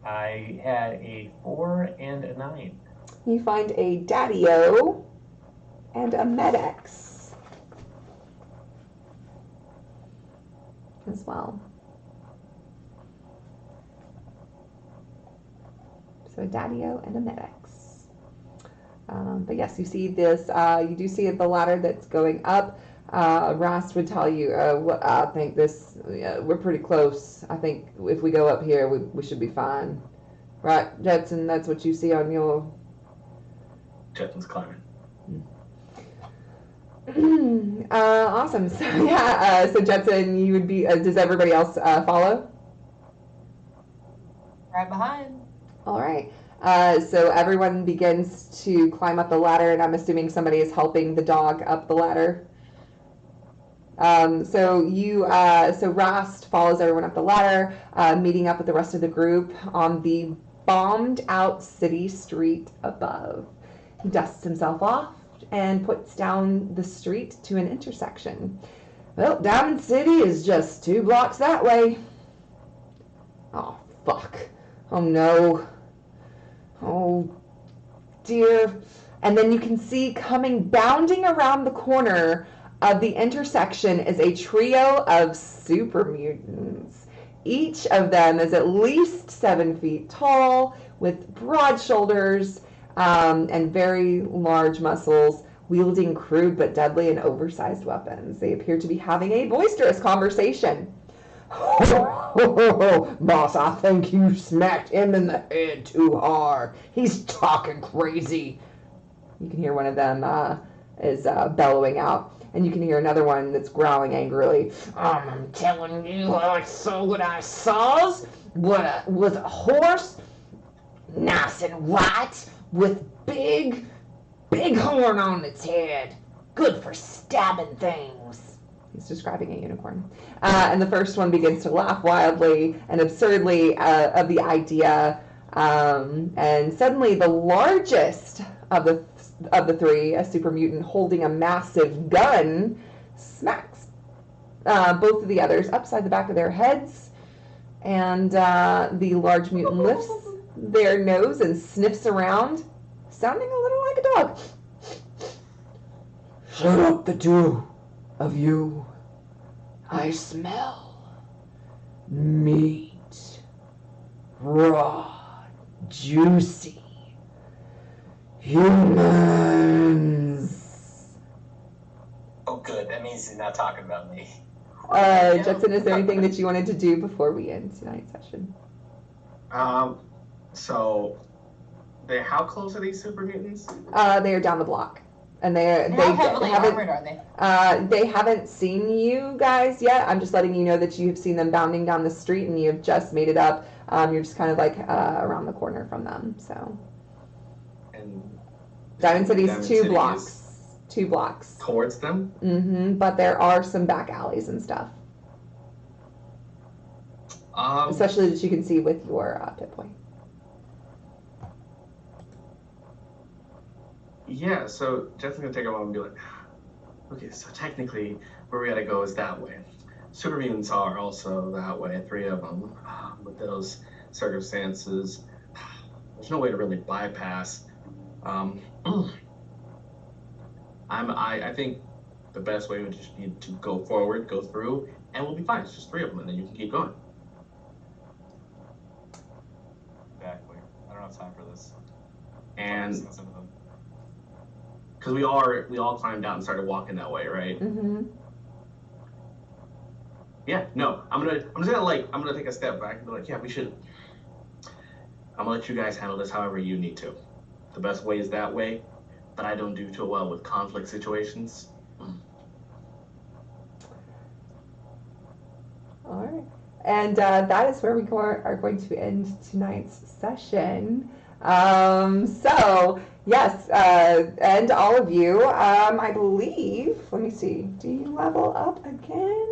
I had a 4 and a 9. You find a Daddy-O and a Med-X as well. So a Daddy-O and a Med-X. But yes, you see this, you do see the ladder that's going up. Rast would tell you, I think this, we're pretty close. I think if we go up here, we should be fine. Right, Jetson, that's what you see on your... Jetson's climbing. Awesome. So yeah, so Jetson, you would be, does everybody else follow? Right behind. All right. So everyone begins to climb up the ladder, and I'm assuming somebody is helping the dog up the ladder. So Rast follows everyone up the ladder, meeting up with the rest of the group on the bombed out city street above. He dusts himself off and puts down the street to an intersection. Well, Diamond City is just 2 blocks that way. Oh, fuck. Oh, no. Oh, dear. And then you can see coming bounding around the corner of the intersection is a trio of super mutants. Each of them is at least 7 feet tall, with broad shoulders and very large muscles, wielding crude but deadly and oversized weapons. They appear to be having a boisterous conversation. Boss, I think you smacked him in the head too hard. He's talking crazy. You can hear one of them is bellowing out. And you can hear another one that's growling angrily. I'm telling you, I saw what I saw. Was a horse, nice and white, with big horn on its head. Good for stabbing things. He's describing a unicorn. And the first one begins to laugh wildly and absurdly of the idea. And suddenly the largest of the three, a super mutant holding a massive gun, smacks both of the others upside the back of their heads. And the large mutant lifts their nose and sniffs around, sounding a little like a dog. Shut up, the two of you. I smell meat. Raw, juicy. Humans. Oh, good. That means he's not talking about me. Jetson, is there anything that you wanted to do before we end tonight's session? So, how close are these super mutants? They are down the block. And How heavily armored are they? They haven't seen you guys yet. I'm just letting you know that you have seen them bounding down the street and you have just made it up. You're just kind of like around the corner from them. So And Diamond City's Diamond 2 City blocks. is 2 blocks. towards them? But there are some back alleys and stuff. Especially that you can see with your pit point. Yeah, so Jetson's gonna take a moment and be like, okay, so technically where we gotta go is that way. Super mutants are also that way, 3 of them. With those circumstances, there's no way to really bypass. I think the best way would just be to go forward, go through, and we'll be fine. It's just 3 of them, and then you can keep going. Exactly. I don't have time for this. And Listen to them. because we all climbed out and started walking that way, right? Yeah, no, I'm gonna take a step back and be like, yeah, we should. I'm gonna let you guys handle this however you need to. The best way is that way, but I don't do too well with conflict situations. All right. And that is where we are going to end tonight's session. So, yes, and all of you, I believe, let me see, do you level up again?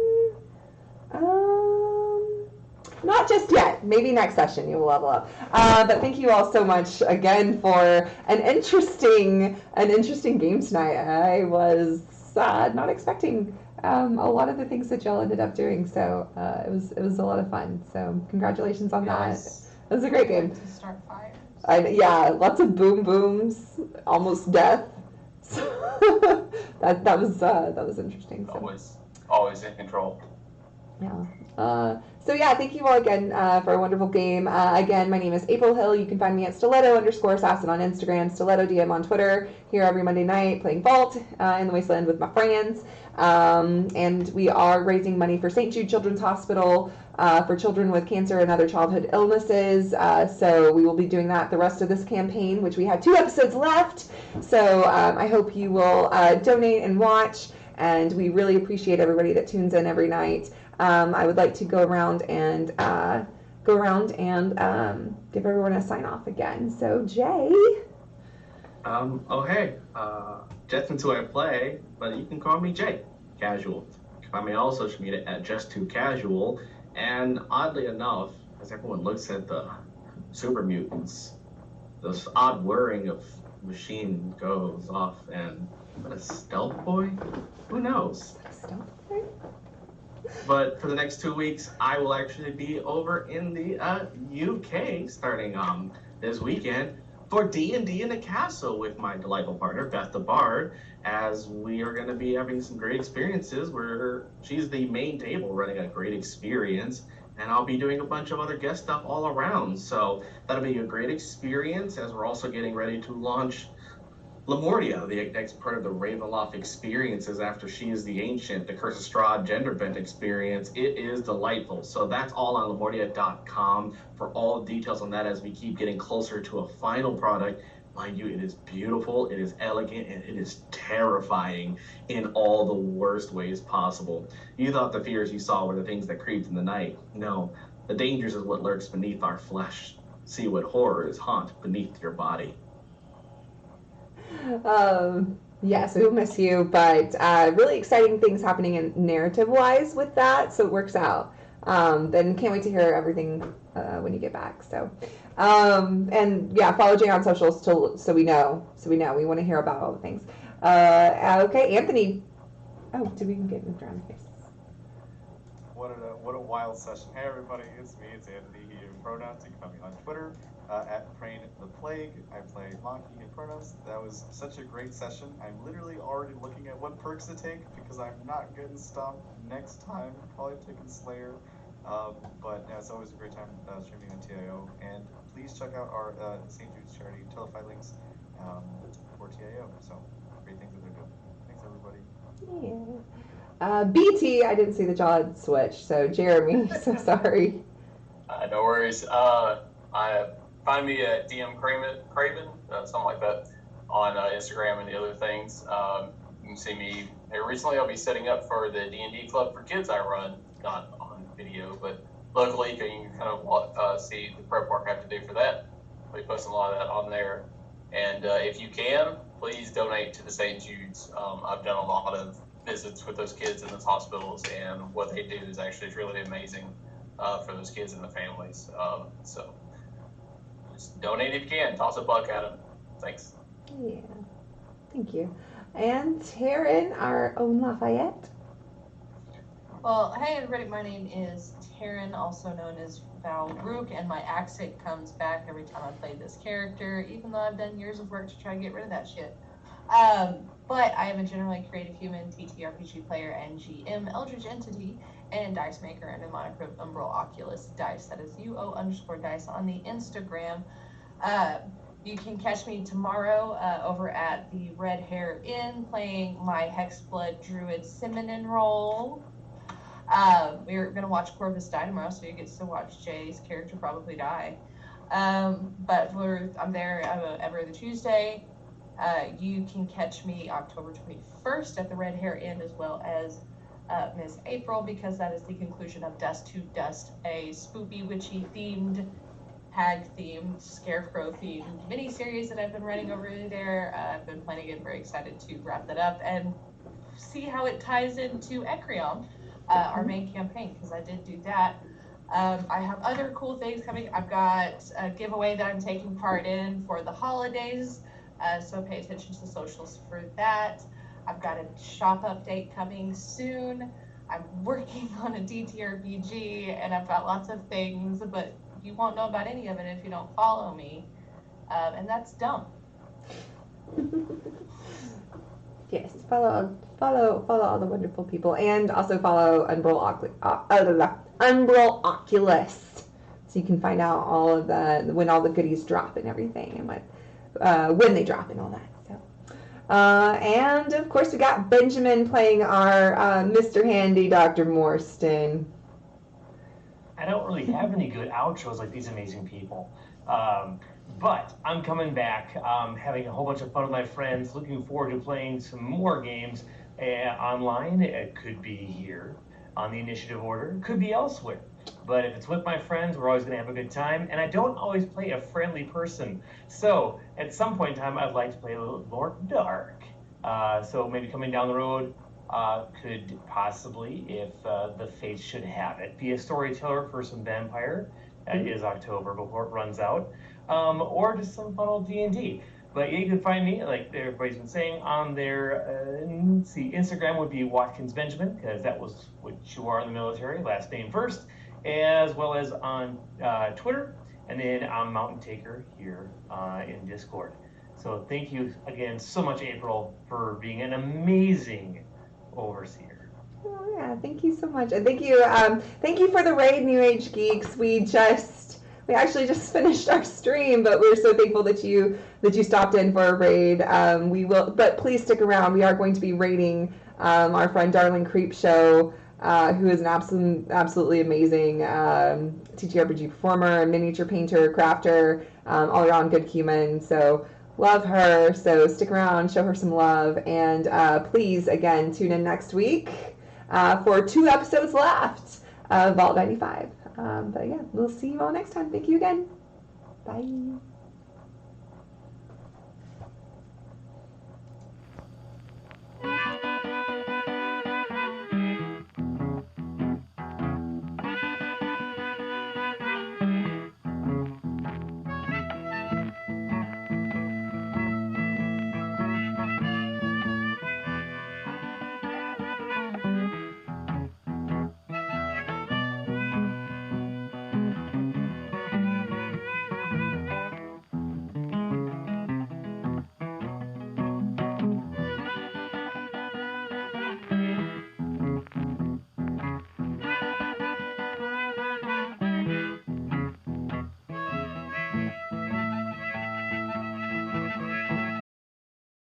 Not just yet. Maybe next session you will level up. But thank you all so much again for an interesting game tonight. I was not expecting a lot of the things that y'all ended up doing, so it was a lot of fun. So congratulations on that. It was a great game. To start fires. Yeah, lots of boom booms, almost death. So that was interesting. So. Always in control. Yeah. So yeah, thank you all again for a wonderful game. Again, my name is April Hill. You can find me at stiletto_assassin on Instagram, stiletto DM on Twitter. Here every Monday night playing Vault in the Wasteland with my friends. And we are raising money for St. Jude Children's Hospital for children with cancer and other childhood illnesses. So we will be doing that the rest of this campaign, which we have 2 episodes left. So I hope you will donate and watch. And we really appreciate everybody that tunes in every night. I would like to go around and give everyone a sign off again. So Jay. Hey, Jetson's who I play, but you can call me Jay, casual. You can find me on all social media at just2casual. And oddly enough, as everyone looks at the super mutants, this odd whirring of machine goes off, and what, a stealth boy? Who knows? Stealth boy? But for the next 2 weeks, I will actually be over in the UK starting this weekend for D&D in the Castle with my delightful partner, Beth the Bard, as we are going to be having some great experiences where she's the main table running a great experience, and I'll be doing a bunch of other guest stuff all around. So that'll be a great experience as we're also getting ready to launch Lamortia, the expert of the Ravenloft experiences after she is the ancient, the Curse of Strahd gender bent experience. It is delightful. So that's all on lamortia.com for all the details on that as we keep getting closer to a final product. Mind you, it is beautiful, it is elegant, and it is terrifying in all the worst ways possible. You thought the fears you saw were the things that creeped in the night. No, the dangers is what lurks beneath our flesh. See what horrors haunt beneath your body. Yes, we will miss you, but really exciting things happening in narrative-wise with that, so it works out. Then can't wait to hear everything when you get back. So, and yeah, follow Jay on socials so we know. We want to hear about all the things. Okay, Anthony. Oh, did we get moved around the face? What a wild session. Hey everybody, it's me, it's Anthony, he and pronouns. You can find me on Twitter, at Praying the Plague. I play Mahk, he and pronouns. That was such a great session. I'm literally already looking at what perks to take because I'm not getting stomped next time. Probably taking Slayer. But yeah, it's always a great time streaming on TIO. And please check out our St. Jude's charity Telefy links for TIO. So great things that they're doing. Thanks everybody. Yeah. BT, I didn't see the jaw switch, so Jeremy, so sorry. No worries. Find me at DM Craven, something like that, on Instagram and the other things. You can see me here recently. I'll be setting up for the D&D club for kids I run, not on video, but locally. You can kind of see the prep work I have to do for that. I'll be posting a lot of that on there. And if you can, please donate to the St. Jude's. I've done a lot of visits with those kids in those hospitals, and what they do is actually really amazing for those kids and the families. So just donate if you can. Toss a buck at them. Thanks. Yeah, thank you. And Taryn, our own Lafayette. Well, hey everybody, my name is Taryn, also known as Rook, and my accent comes back every time I play this character, even though I've done years of work to try to get rid of that shit. But I am a generally creative human, TTRPG player, and GM, Eldritch Entity, and dice maker under the moniker of Umbral Oculus Dice. That is UO_dice on the Instagram. You can catch me tomorrow over at the Red Hair Inn playing my Hexblood Druid Simonin role. We're going to watch Corvus die tomorrow, so you get to watch Jay's character probably die. But I'm there every other Tuesday. You can catch me October 21st at the Red Hair Inn, as well as Miss April, because that is the conclusion of Dust to Dust, a spoopy, witchy themed, hag themed, scarecrow themed mini-series that I've been running over there. I've been planning it, very excited to wrap that up and see how it ties into Ecriom, our main campaign, because I did do that. I have other cool things coming. I've got a giveaway that I'm taking part in for the holidays. So pay attention to the socials for that. I've got a shop update coming soon. I'm working on a DTRPG, and I've got lots of things, but you won't know about any of it if you don't follow me. And that's dumb. Yes, follow all the wonderful people, and also follow Umbral Oculus, so you can find out all of when all the goodies drop and everything, and when they drop and all that. So, and of course we got Benjamin playing our Mr. Handy, Dr. Morstan. I don't really have any good outros like these amazing people. But I'm coming back, having a whole bunch of fun with my friends, looking forward to playing some more games online. It could be here on the initiative order, it could be elsewhere. But if it's with my friends, we're always going to have a good time. And I don't always play a friendly person. So at some point in time, I'd like to play a little more dark. So maybe coming down the road, could possibly, if the fates should have it, be a storyteller for some vampire. That is October before it runs out. Or just some fun old D&D. But yeah, you can find me, like everybody's been saying, on their, Instagram would be Watkins Benjamin, because that was what you are in the military, last name first, as well as on Twitter, and then I'm Mountain Taker here in Discord. So thank you again so much, April, for being an amazing overseer. Oh yeah, thank you so much, and thank you for the raid, New Age Geeks. We We actually just finished our stream, but we're so thankful that you stopped in for a raid. But please stick around. We are going to be raiding our friend Darling Creepshow, who is an absolutely amazing TTRPG performer, miniature painter, crafter, all around good human. So love her. So stick around, show her some love, and please again tune in next week for 2 episodes left of Vault 95. But yeah, we'll see you all next time. Thank you again. Bye.